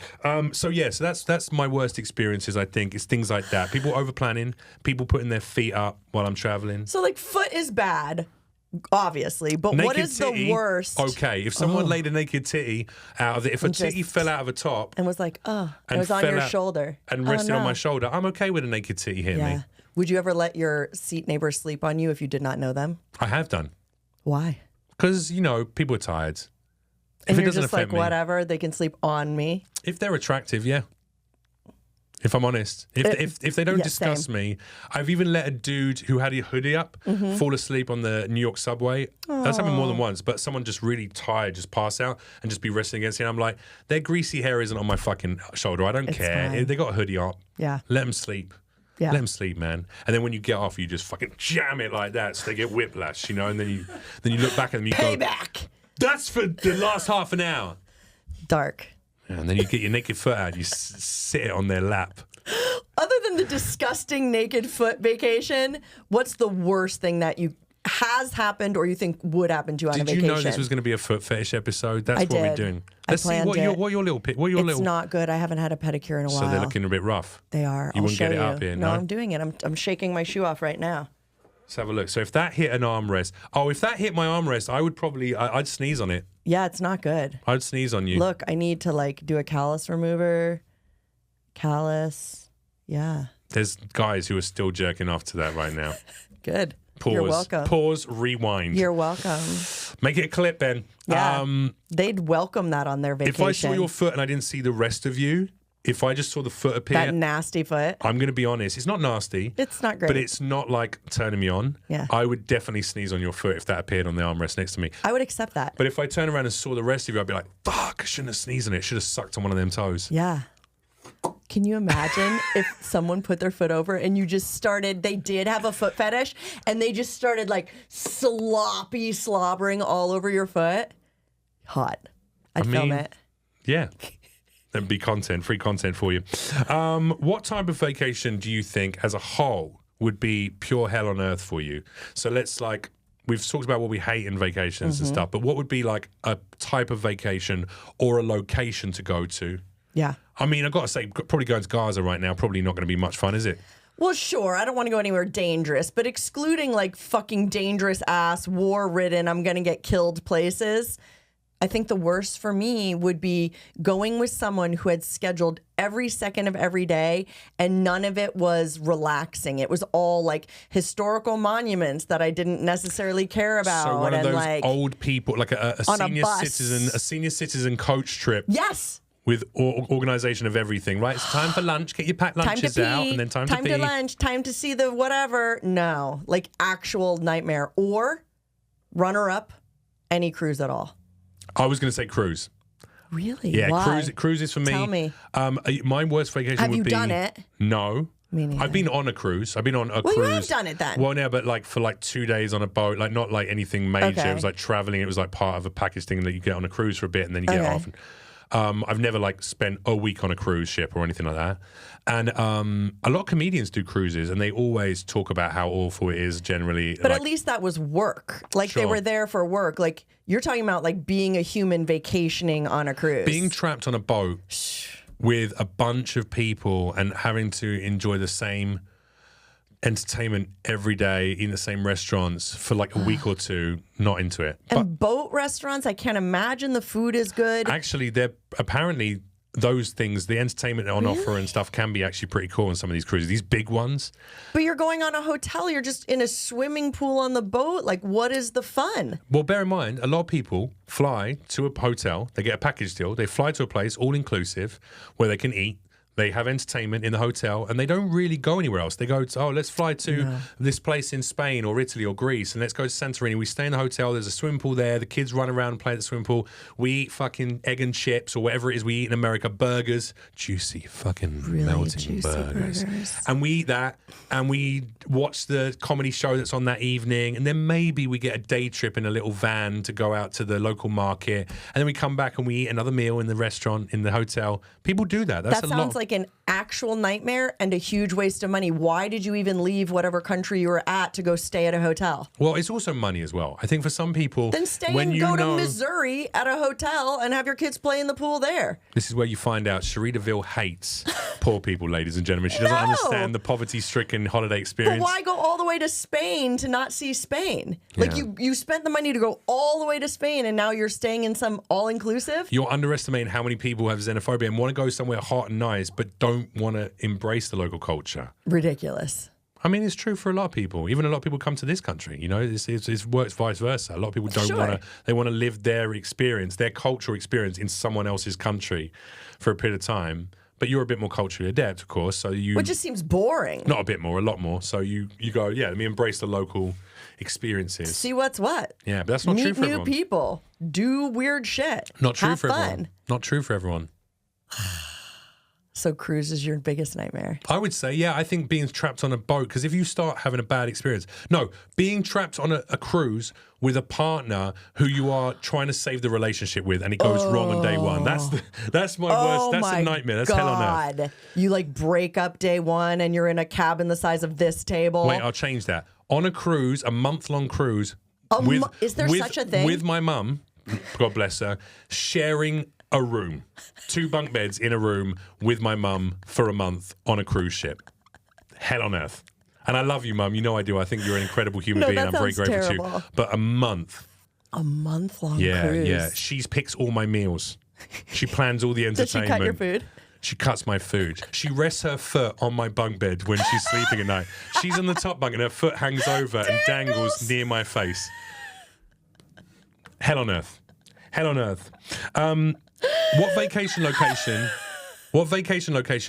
So that's my worst experiences, I think, is things like that. People over planning, people putting their feet up while I'm traveling. So like foot is bad, obviously, but Naked what is titty, the worst? Okay, if someone laid a naked titty out of it, if a titty fell out of a top And was like, oh, it and was on fell your out shoulder. and rested on my shoulder, I'm okay with a naked titty hitting Yeah. me. Would you ever let your seat neighbor sleep on you if you did not know them? I have done. Why? Because, people are tired. And If it you're doesn't just like, affect me. whatever, they can sleep on me. If they're attractive, yeah. If I'm honest. If they don't yeah, disgust same. me. I've even let a dude who had a hoodie up fall asleep on the New York subway. That's happened more than once, but someone just really tired, just pass out and just be resting against it. And I'm like, their greasy hair isn't on my fucking shoulder. I don't care. fine. They got a hoodie up. Yeah. Let them sleep. Yeah. Let them sleep, man. And then when you get off, you just fucking jam it like that, so they get whiplash, and then you look back at them, you go, Payback. that's for the last half an hour. Dark. And then you get your naked foot out, you sit it on their lap. Other than the disgusting naked foot vacation, what's the worst thing that has happened or you think would happen to you on a Did vacation? you know this was going to be a foot fetish episode? That's I what we're did. doing. I Let's see planned what it. your little It's not good. I haven't had a pedicure in a while. So they're looking a bit rough. They are. You I'll wouldn't show get it you. up here, no? I'm doing it. I'm shaking my shoe off right now. Let's have a look. So if that hit an armrest, if that hit my armrest, I would probably I'd sneeze on it. Yeah, it's not good. I'd sneeze on you. Look, I need to do a callus remover. Callus. Yeah. There's guys who are still jerking off to that right now. Good. Pause. You're welcome. Pause. Rewind. You're welcome. Make it a clip, Ben. Yeah. They'd welcome that on their vacation. If I saw your foot and I didn't see the rest of you, if I just saw the foot appear, that nasty foot. I'm going to be honest. It's not nasty. It's not great. But it's not like turning me on. Yeah. I would definitely sneeze on your foot if that appeared on the armrest next to me. I would accept that. But if I turn around and saw the rest of you, I'd be like, fuck, I shouldn't have sneezed on it. Should have sucked on one of them toes. Yeah. Can you imagine if someone put their foot over and you just started, they did have a foot fetish and they just started slobbering all over your foot? Hot. I'd film it. Yeah. That'd be free content for you. What type of vacation do you think as a whole would be pure hell on earth for you? So we've talked about what we hate in vacations and stuff, but what would be like a type of vacation or a location to go to? Yeah. I mean, I've got to say, probably going to Gaza right now, probably not going to be much fun, is it? Well, sure. I don't want to go anywhere dangerous, but excluding fucking dangerous ass, war-ridden, I'm going to get killed places, I think the worst for me would be going with someone who had scheduled every second of every day and none of it was relaxing. It was all historical monuments that I didn't necessarily care about. So one of and those old people, like a on a senior bus. senior citizen coach trip. Yes. With organization of everything, right? It's time for lunch. Get your packed lunches time to pee, out, and then time to pee. Time to lunch. Time to see the whatever. No, actual nightmare. Or runner up, any cruise at all. I was going to say cruise. Really? Yeah, Why? cruises for me. Tell me. My worst vacation Have would you be. done it? No. Me neither. I've been on a cruise. I've been on a Well, cruise. you have done it then. Well, no, but for 2 days on a boat, not anything major. Okay. It was traveling. It was part of a package thing that you get on a cruise for a bit and then you get Okay. off. I've never spent a week on a cruise ship or anything like that. And a lot of comedians do cruises and they always talk about how awful it is generally. But at least that was work. They Sure. were there for work. You're talking about being a human vacationing on a cruise. Being trapped on a boat with a bunch of people and having to enjoy the same entertainment every day in the same restaurants for a week or two, not into it. and boat restaurants, I can't imagine the food is good. Actually, they're apparently those things, the entertainment on offer and stuff can be actually pretty cool on some of these cruises. These big ones. But you're going on a hotel. You're just in a swimming pool on the boat. What is the fun? Well, bear in mind, a lot of people fly to a hotel. They get a package deal. They fly to a place, all inclusive, where they can eat. They have entertainment in the hotel, and they don't really go anywhere else. They go to, let's fly to this place in Spain or Italy or Greece, and let's go to Santorini. We stay in the hotel. There's a swimming pool there. The kids run around and play at the swimming pool. We eat fucking egg and chips or whatever it is we eat in America. Burgers, juicy fucking really melting juicy burgers. And we eat that, and we watch the comedy show that's on that evening, and then maybe we get a day trip in a little van to go out to the local market, and then we come back and we eat another meal in the restaurant in the hotel. People do that. That's that sounds like an actual nightmare and a huge waste of money. Why did you even leave whatever country you were at to go stay at a hotel? Well, it's also money as well. I think for some people, then stay and go to Missouri at a hotel and have your kids play in the pool there. This is where you find out Cherie DeVille hates poor people, ladies and gentlemen. She doesn't understand the poverty-stricken holiday experience. But why go all the way to Spain to not see Spain? Like you spent the money to go all the way to Spain, and now you're staying in some all-inclusive? You're underestimating how many people have xenophobia and want to go somewhere hot and nice, but don't want to embrace the local culture. Ridiculous. I mean, it's true for a lot of people. Even a lot of people come to this country. You know, it works vice versa. A lot of people don't want to. They want to live their experience, their cultural experience, in someone else's country for a period of time. But you're a bit more culturally adept, of course. So you. Which just seems boring. Not a bit more, a lot more. So you go, let me embrace the local experiences. See what's what. Yeah, but that's not true for everyone. Meet new people. Do weird shit. Not true Have for fun. everyone. Not true for everyone. So cruise is your biggest nightmare? I would say, I think being trapped on a boat, because if you start having a bad experience, being trapped on a cruise with a partner who you are trying to save the relationship with, and it goes wrong on day one. That's my worst. That's a nightmare. That's hell on earth. You like break up day one, and you're in a cabin the size of this table. Wait, I'll change that. On a cruise, a month-long cruise. Is there such a thing? With my mum, God bless her, sharing a room, 2 bunk beds in a room with my mum for a month on a cruise ship. Hell on earth. And I love you, Mum. You know I do. I think you're an incredible human being. I'm very grateful to you. But a month. A month-long cruise. Yeah. She picks all my meals. She plans all the entertainment. Does she cut your food? She cuts my food. She rests her foot on my bunk bed when she's sleeping at night. She's on the top bunk and her foot hangs over and dangles near my face. Hell on earth. Hell on earth. What vacation location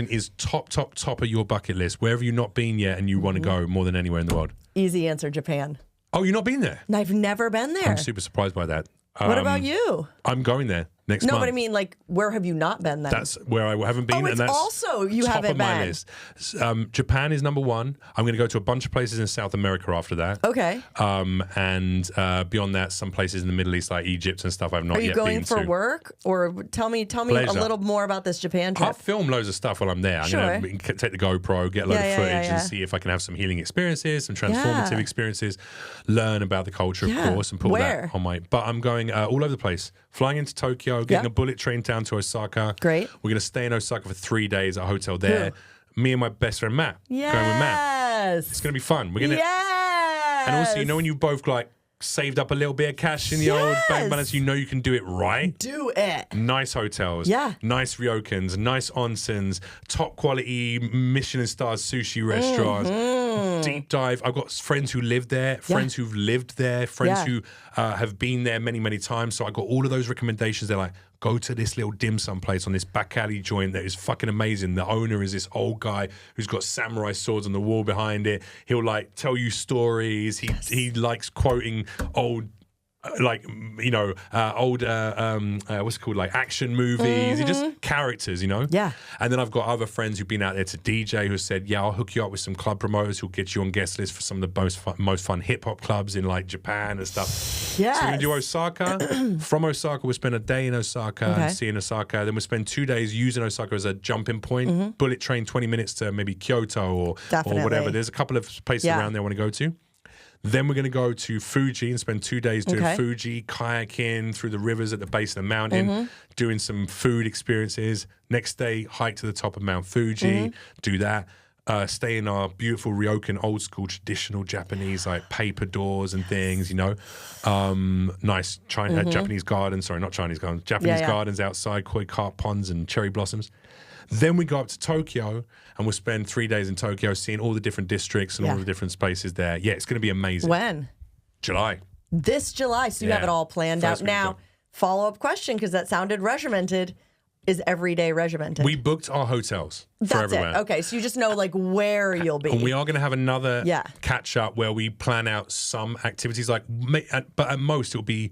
is top of your bucket list? Where have you not been yet and you want to go more than anywhere in the world? Easy answer, Japan. Oh, you've not been there? I've never been there. I'm super surprised by that. What about you? I'm going there next month. No, but I mean, like, where have you not been then? That's where I haven't been. It's and that's also you top haven't of been. my list. Japan is number 1. I'm going to go to a bunch of places in South America after that. Okay. And beyond that, some places in the Middle East like Egypt and stuff I've not yet been to. Are you going for work? Or tell me Pleasure. a little more about this Japan trip. I'll film loads of stuff while I'm there. I'm going to take the GoPro, get a load of footage and see if I can have some healing experiences, some transformative experiences, learn about the culture, of course, and pull that on my... But I'm going all over the place. Flying into Tokyo, getting a bullet train down to Osaka. Great. We're going to stay in Osaka for 3 days at a hotel there. Me and my best friend Matt. Yes. Going with Matt. It's going to be fun. We're going to... Yes. And also, you know when you both like saved up a little bit of cash in the old bank balance, you know you can do it right. Do it. Nice hotels. Yeah. Nice ryokans, nice onsens, top quality Michelin stars sushi restaurants. Deep dive. I've got friends who live there, friends who've lived there, friends who have been there many, many times. So I got all of those recommendations. They're like, go to this little dim sum place on this back alley joint that is fucking amazing. The owner is this old guy who's got samurai swords on the wall behind it. He'll like tell you stories. He likes quoting old what's it called, like action movies. He just characters, Yeah. And then I've got other friends who've been out there to DJ who said, I'll hook you up with some club promoters who'll get you on guest lists for some of the most fun hip hop clubs in like Japan and stuff. Yes. So we're gonna do Osaka. From Osaka, we'll spend a day in Osaka and see in Osaka. Then we'll spend 2 days using Osaka as a jumping point. Bullet train 20 minutes to maybe Kyoto or whatever. There's a couple of places around there I want to go to. Then we're going to go to Fuji and spend 2 days doing Fuji, kayaking through the rivers at the base of the mountain, doing some food experiences. Next day, hike to the top of Mount Fuji, do that. Stay in our beautiful ryokan, old school, traditional Japanese, like paper doors and things, nice Japanese gardens. Sorry, not Chinese gardens. Japanese gardens outside, koi carp ponds and cherry blossoms. Then we go up to Tokyo and we'll spend 3 days in Tokyo seeing all the different districts and all the different spaces there. Yeah, it's going to be amazing. When? July. This July. So you have it all planned out. Now, follow-up question, because that sounded regimented. is everyday regimented? We booked our hotels for That's everywhere. it. Okay, so you just know like where you'll be. And we are going to have another Yeah. catch up where we plan out some activities, but at most it'll be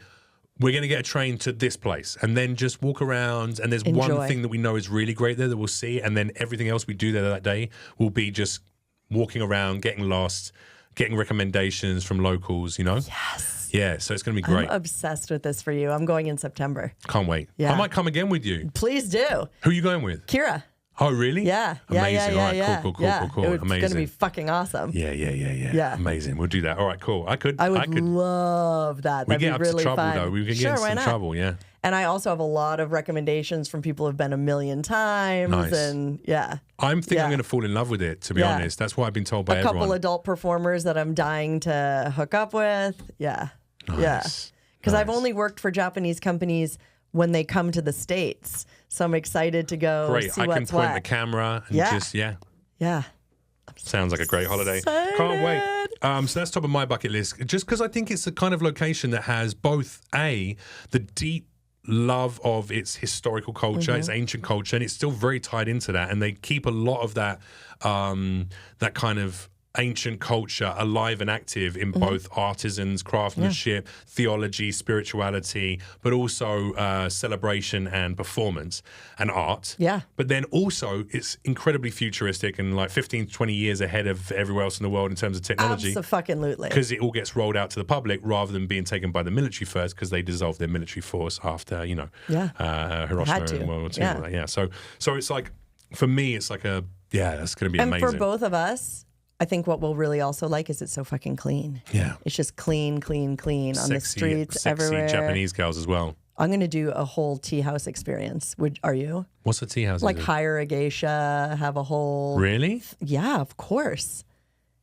we're going to get a train to this place and then just walk around. And there's one Enjoy. thing that we know is really great there that we'll see, and then everything else we do there that day will be just walking around, getting lost, getting recommendations from locals. Yes. Yeah, so it's going to be great. I'm obsessed with this for you. I'm going in September. Can't wait. Yeah. I might come again with you. Please do. Who are you going with? Kira. Oh, really? Yeah. Amazing. Yeah. All right, Yeah. cool. It's Amazing. going to be fucking awesome. Yeah. Yeah. Amazing. We'll do that. All right, cool. I could. Love that. We That'd get be up really to trouble fun. though. We can Sure, get why in some not? trouble. Yeah. And I also have a lot of recommendations from people who've been a million times. Nice. And yeah. I'm thinking I'm Yeah. going to fall in love with it. To be Yeah. honest, that's what I've been told by A everyone. couple adult performers that I'm dying to hook up with. Yeah. Yeah. Nice. Because I've Nice. only worked for Japanese companies when they come to the States. So I'm excited to go Great. see I can what's point what. the camera and Yeah. just Yeah. sounds like a great holiday. Excited. Can't wait. So that's top of my bucket list. Just because I think it's the kind of location that has both the deep love of its historical culture, its ancient culture, and it's still very tied into that. And they keep a lot of that that kind of ancient culture alive and active in both artisans, craftsmanship, theology, spirituality, but also celebration and performance and art. Yeah. But then also it's incredibly futuristic and like 15 to 20 years ahead of everywhere else in the world in terms of technology. Absolutely. Because it all gets rolled out to the public rather than being taken by the military first, because they dissolved their military force after, Hiroshima Had to. and World War II. Yeah. And all that. Yeah. So it's like, for me, it's like that's going to be And amazing. for both of us, I think what we'll really also like is it's so fucking clean. Yeah. It's just clean on the streets, sexy everywhere. Japanese girls as well. I'm going to do a whole tea house experience. Are you? What's a tea house? Like is it? hire a geisha, have a whole... Really? Yeah, of course.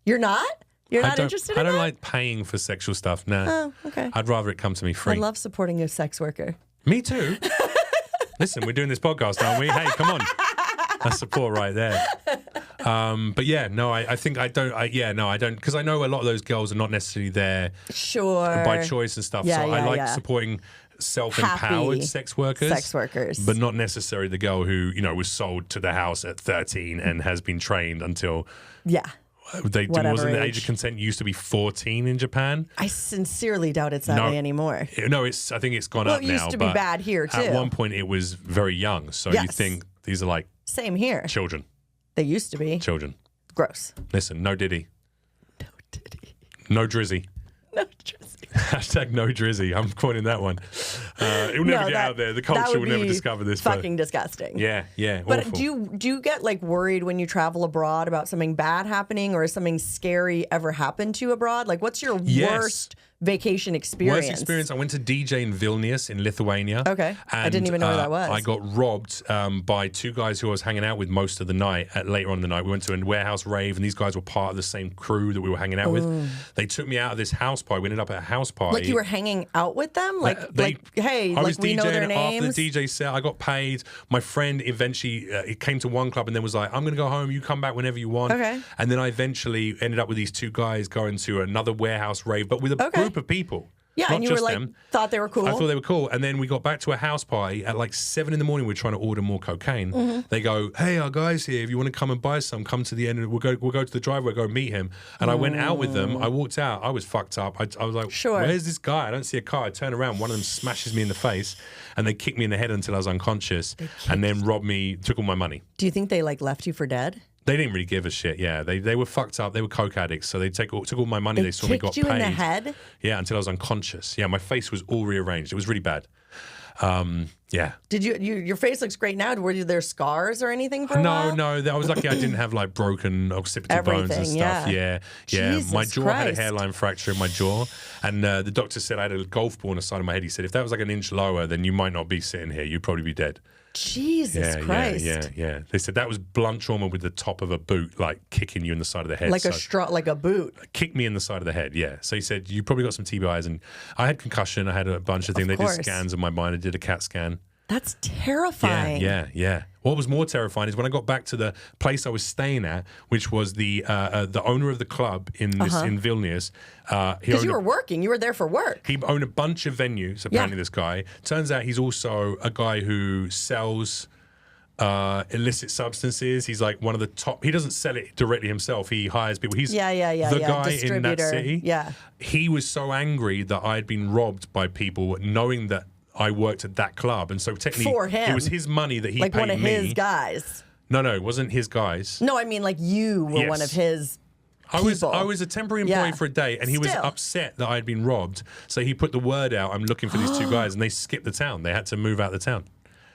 You're not? You're not interested in I don't that? like paying for sexual stuff. Nah. Oh, okay. I'd rather it come to me free. I love supporting a sex worker. Me too. Listen, we're doing this podcast, aren't we? Hey, come on. That's support right there. But yeah, no, I think I don't, because I know a lot of those girls are not necessarily there Sure. by choice and stuff. Yeah, so I yeah, like yeah. supporting self-empowered Happy sex workers. But not necessarily the girl who, was sold to the house at 13 and has been trained until Yeah. Whatever wasn't the age age. of consent used to be 14 in Japan? I sincerely doubt it's that way anymore. No, I think it's gone Well, up it now. used to be but bad here, too. At one point, it was very young. So you Yes. think these are like Same here. children. They used to be. Children. Gross. Listen, no Diddy. No titty. No Drizzy. No Drizzy. Hashtag no Drizzy. I'm coining that one. It will never get out there. The that culture would will never be discover this. but- Fucking disgusting. Yeah. But awful. do you get like worried when you travel abroad about something bad happening, or has something scary ever happened to you abroad? Like, what's your Yes. worst vacation experience? Worst experience, I went to DJ in Vilnius in Lithuania. Okay. I didn't even know where that was. I got robbed by two guys who I was hanging out with most of the night. Later on in the night, we went to a warehouse rave, and these guys were part of the same crew that we were hanging out with. They took me out of this house party. We ended up at a house party. Like you were hanging out with them? Hey, I was we know their DJing names. after the DJ set. I got paid. My friend eventually he came to one club and then was like, I'm going to go home. You come back whenever you want. Okay. And then I eventually ended up with these two guys going to another warehouse rave, but with a group of people. Yeah, Not and you were just like, them. thought they were cool. I thought they were cool. And then we got back to a house party at like 7 in the morning. We're trying to order more cocaine. Mm-hmm. They go, hey, our guy's here. If you want to come and buy some, come to the end and we'll go to the driveway, go meet him. And I went out with them. I walked out. I was fucked up. I was like, Sure. where's this guy? I don't see a car. I turn around. One of them smashes me in the face and they kick me in the head until I was unconscious and then robbed me, took all my money. Do you think they like left you for dead? They didn't really give a shit. Yeah, they were fucked up. They were coke addicts, so they took all my money. They saw me got kicked you paid. in the head? Yeah, until I was unconscious. Yeah, my face was all rearranged. It was really bad. Yeah. Did your face looks great now? Were there scars or anything for a while? No. I was lucky I didn't have like broken occipital bones and Everything, stuff. yeah. Yeah. My Jesus jaw had a Christ. hairline fracture in my jaw, and the doctor said I had a golf ball on the side of my head. He said if that was like an inch lower, then you might not be sitting here. You'd probably be dead. Jesus Christ. Yeah. They said that was blunt trauma with the top of a boot, like kicking you in the side of the head. Like like a boot. Kicked me in the side of the head, yeah. So he said, you probably got some TBIs. And I had concussion. I had a bunch of things. They course. did scans of my mind. I did a CAT scan. That's terrifying. Yeah. What was more terrifying is when I got back to the place I was staying at, which was the owner of the club in Vilnius. Because you were working. You were there for work. He owned a bunch of venues, apparently, this guy. Turns out he's also a guy who sells illicit substances. He's like one of the top. He doesn't sell it directly himself. He hires people. He's the guy in that city. Yeah. He was so angry that I'd been robbed by people knowing that I worked at that club. And so technically For him. it was his money that he like paid one of me. his guys. No, it wasn't his guys. No, I mean like you were one of his people. I was a temporary employee for a day, and he was upset that I'd been robbed. So he put the word out, I'm looking for these two guys, and they skipped the town. They had to move out of the town.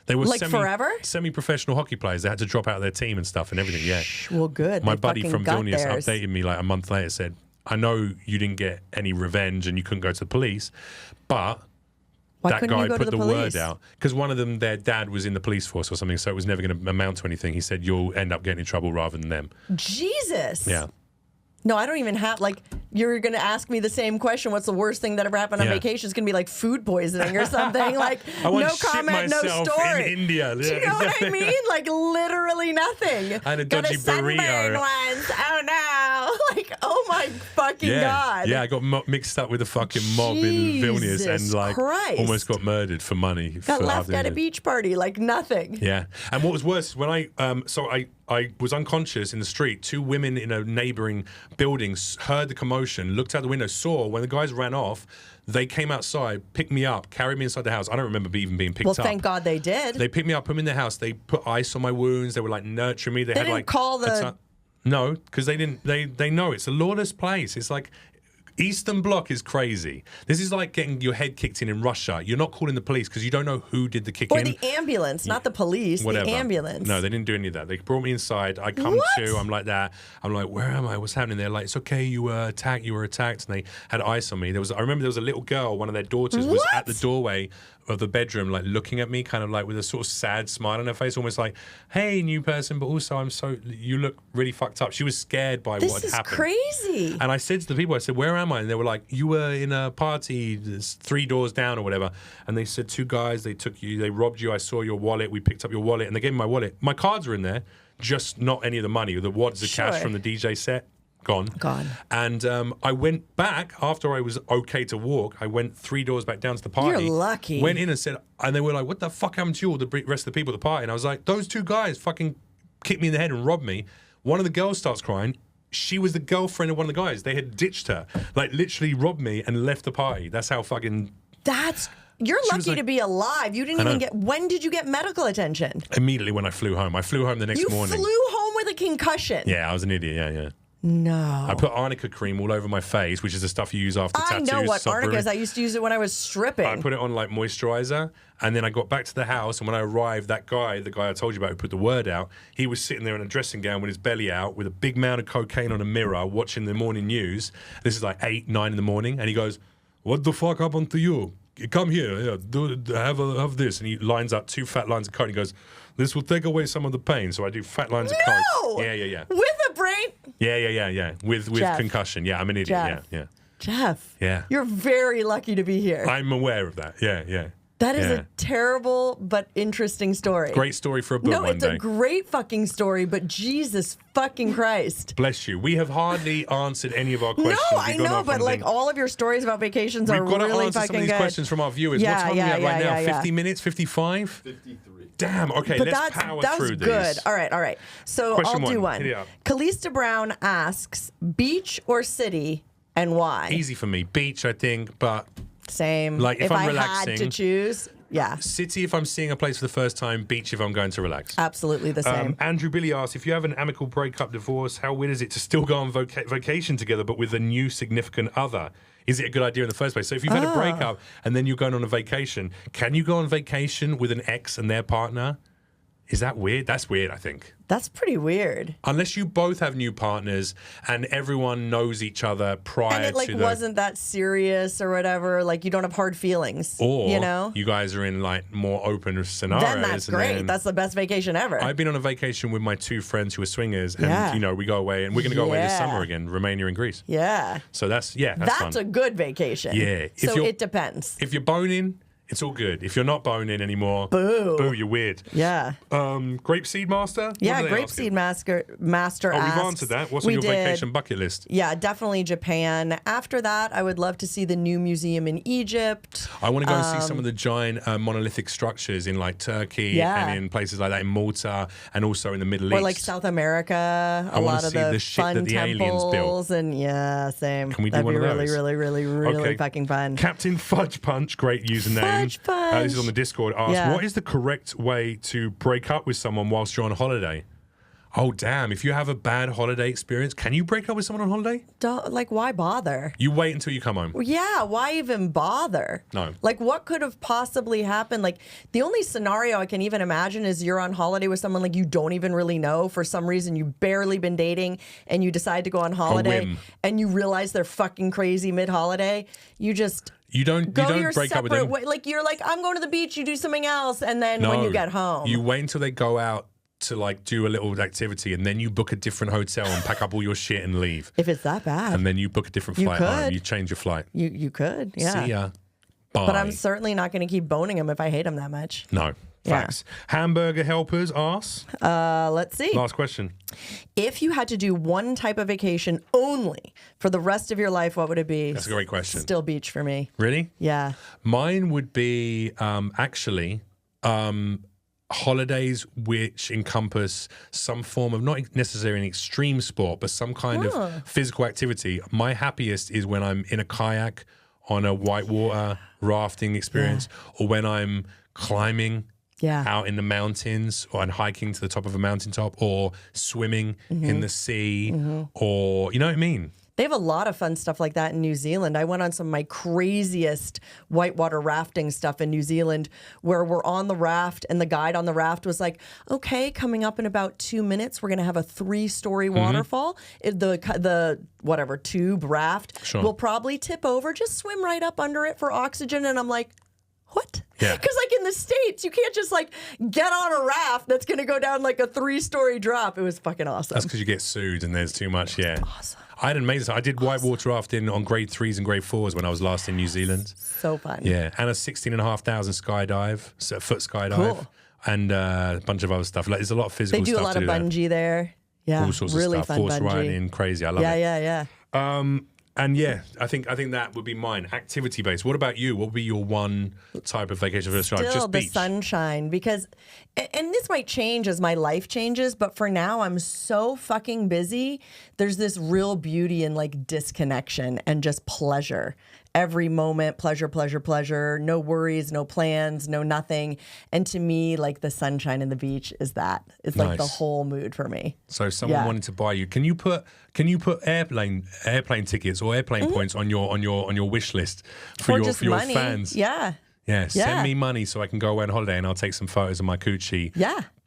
They were like forever? Semi-professional hockey players. They had to drop out of their team and stuff and everything, yeah. Well, good. My buddy from Vilnius updated me like a month later, said, I know you didn't get any revenge and you couldn't go to the police, but that guy put the word out. Because one of them, their dad was in the police force or something, so it was never going to amount to anything. He said, you'll end up getting in trouble rather than them. Jesus. Yeah. No, I don't even have, like, you're going to ask me the same question. What's the worst thing that ever happened on vacation? It's going to be like food poisoning or something. Like, no comment, no story. In India. Do you know what I mean? Like, literally nothing. I had a dodgy burrito. Once. Oh, no. Like, oh, my fucking God. Yeah, I got mixed up with a fucking mob in Vilnius and, like, almost got murdered for money. Got left at a beach party, like nothing. Yeah. And what was worse, when I was unconscious in the street. Two women in a neighboring building heard the commotion, looked out the window, saw when the guys ran off. They came outside, picked me up, carried me inside the house. I don't remember even being picked up. Well, thank God they did. They picked me up, put me in the house. They put ice on my wounds. They were like nurturing me. They had didn't like call the. No, because they didn't. They know it's a lawless place. It's like. Eastern Bloc is crazy. This is like getting your head kicked in Russia. You're not calling the police because you don't know who did the kicking. Or the ambulance, not the police, whatever. The ambulance. No, they didn't do any of that. They brought me inside. I come to, I'm like that. I'm like, where am I? What's happening? They're like, it's okay, you were attacked. And they had ice on me. I remember there was a little girl, one of their daughters was at the doorway of the bedroom, like looking at me, kind of like with a sort of sad smile on her face, almost like, hey, new person, but also you look really fucked up. She was scared by what had happened. This is crazy. And I said to the people, I said, where am I? And they were like, you were in a party 3 doors down or whatever. And they said, two guys, they took you, they robbed you. I saw your wallet. We picked up your wallet and they gave me my wallet. My cards were in there, just not any of the money. The wads of cash from the DJ set. Gone. And I went back after I was okay to walk. I went 3 doors back down to the party. You're lucky. Went in and said, and they were like, what the fuck happened to you, all the rest of the people at the party? And I was like, those two guys fucking kicked me in the head and robbed me. One of the girls starts crying. She was the girlfriend of one of the guys. They had ditched her, like literally robbed me and left the party. That's how fucking. You're lucky to be alive. You didn't even get. When did you get medical attention? Immediately when I flew home. I flew home the next morning. You flew home with a concussion. Yeah, I was an idiot. Yeah. No. I put arnica cream all over my face, which is the stuff you use after tattoos. I know what arnica is. I used to use it when I was stripping. I put it on like moisturizer, and then I got back to the house, and when I arrived, the guy I told you about who put the word out, he was sitting there in a dressing gown with his belly out, with a big mound of cocaine on a mirror, watching the morning news. This is like 8, 9 in the morning, and he goes, what the fuck happened to you? Come here, have this. And he lines up 2 fat lines of coke, and he goes, this will take away some of the pain. So I do fat lines of coke. Yeah. With a brain? Yeah. With concussion. Yeah, I'm an idiot. Yeah. Jeff. Yeah. You're very lucky to be here. I'm aware of that. Yeah. That is a terrible but interesting story. Great story for a book one day. No, it's a great fucking story, but Jesus fucking Christ. Bless you. We have hardly answered any of our questions. No, I know, but like all of your stories about vacations are really fucking good. We've got to answer some of these questions from our viewers. Yeah, what time are we at right now? Yeah. 50 minutes? 55? 53. Damn. Okay, but let's power through these. That's good. All right. So Question I'll do one. one. Hit it up. Callista Brown asks, beach or city and why? Easy for me. Beach, I think, but... Same. Like, if I'm relaxing... had to choose... Yeah. City if I'm seeing a place for the first time, beach if I'm going to relax. Absolutely the same. Andrew Billy asks, if you have an amicable breakup, divorce, how weird is it to still go on vacation together but with a new significant other? Is it a good idea in the first place? So if you've had a breakup and then you're going on a vacation, can you go on vacation with an ex and their partner? Is that weird? That's weird, I think. That's pretty weird. Unless you both have new partners and everyone knows each other prior to and it like wasn't that serious or whatever, like you don't have hard feelings. Or you know? You guys are in like more open scenarios. Then that's great. That's the best vacation ever. I've been on a vacation with my 2 friends who are swingers and you know, we go away and we're gonna go away this summer again, Romania and Greece. Yeah. So that's fun. A good vacation. Yeah. So it depends. If you're boning, It's all good. If you're not boning anymore, Boo, you're weird. Yeah. Grapeseed Master? Yeah, Grapeseed Master asks. We've answered that. What's on your vacation bucket list? Yeah, definitely Japan. After that, I would love to see the new museum in Egypt. I want to go and see some of the giant monolithic structures in like Turkey and in places like that in Malta and also in the Middle East. Or like South America, a lot of the shit fun that the aliens temples. built. And same. Can we do That'd one be of those? really fucking fun. Captain Fudge Punch, great username. Fudge Punch. This is on the Discord. Asked, what is the correct way to break up with someone whilst you're on holiday? Oh, damn. If you have a bad holiday experience, can you break up with someone on holiday? Like, why bother? You wait until you come home. Well, yeah, why even bother? No. Like, what could have possibly happened? Like, the only scenario I can even imagine is you're on holiday with someone like you don't even really know. For some reason, you've barely been dating and you decide to go on holiday and you realize they're fucking crazy mid-holiday. You just... You don't break up with them. Like, you're like, I'm going to the beach, you do something else. And then when you get home... You wait until they go out to like do a little activity and then you book a different hotel and pack up all your shit and leave. If it's that bad. And then you book a different flight home. You change your flight. You could, yeah. See ya. Bye. But I'm certainly not going to keep boning him if I hate him that much. No. Facts. Hamburger helpers ask. Let's see. Last question. If you had to do one type of vacation only for the rest of your life, what would it be? That's a great question. Still beach for me. Really? Yeah. Mine would be holidays which encompass some form of, not necessarily an extreme sport, but some kind of physical activity. My happiest is when I'm in a kayak on a whitewater rafting experience, or when I'm climbing out in the mountains, or I'm hiking to the top of a mountaintop, or swimming in the sea, or, you know what I mean? They have a lot of fun stuff like that in New Zealand. I went on some of my craziest whitewater rafting stuff in New Zealand, where we're on the raft and the guide on the raft was like, okay, coming up in about 2 minutes, we're going to have a 3-story waterfall. The whatever tube raft will probably tip over. Just swim right up under it for oxygen. And I'm like, what? Yeah. Because like in the States, you can't just like get on a raft that's going to go down like a 3-story drop. It was fucking awesome. That's because you get sued and there's too much, Awesome. I had an amazing. I did whitewater rafting on grade 3s and grade 4s when I was last in New Zealand. So fun. Yeah, and a 16,500 skydive, so a foot skydive, and a bunch of other stuff. Like, there's a lot of physical stuff. They do a lot of bungee there. Yeah, all sorts really of stuff. Fun Horse bungee. riding, crazy. I love it. Yeah. And yeah, I think that would be mine. Activity based. What about you? What would be your one type of vacation for the Still Just the beach? sunshine, because, and this might change as my life changes, but for now I'm so fucking busy. There's this real beauty in like disconnection and just pleasure. Every moment, pleasure, no worries, no plans, no nothing. And to me, like the sunshine and the beach is that. It's like the whole mood for me. So if someone wanted to buy you, can you put airplane tickets or airplane points on your wish list for your fans? Yeah. Yeah, send me money so I can go away on holiday and I'll take some photos of my coochie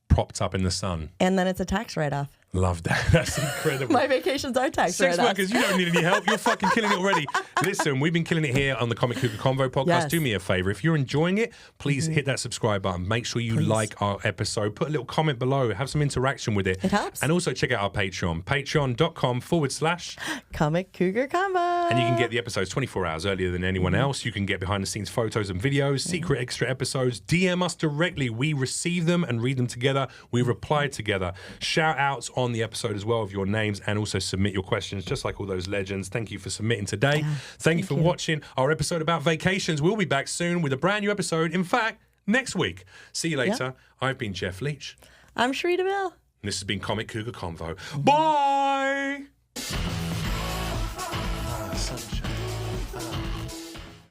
propped up in the sun. And then it's a tax write-off. Love that. That's incredible. My vacations are tax Sex write-offs. workers, you don't need any help. You're fucking killing it already. Listen, we've been killing it here on the Comic Cougar Convo podcast. Yes. Do me a favor. If you're enjoying it, please hit that subscribe button. Make sure you like our episode. Put a little comment below. Have some interaction with it. It helps. And also check out our Patreon. Patreon.com// Comic Cougar Convo. And you can get the episodes 24 hours earlier than anyone else. You can get behind the scenes photos and videos, secret extra episodes. DM us directly. We receive them and read them together. We reply together. Shout outs on the episode as well of your names, and also submit your questions just like all those legends. Thank you for submitting today. Thank you for watching our episode about vacations. We'll be back soon with a brand new episode. In fact, next week. See you later. I've been Jeff Leach. I'm Sheree DeVille. This has been Comic Cougar Convo. Bye!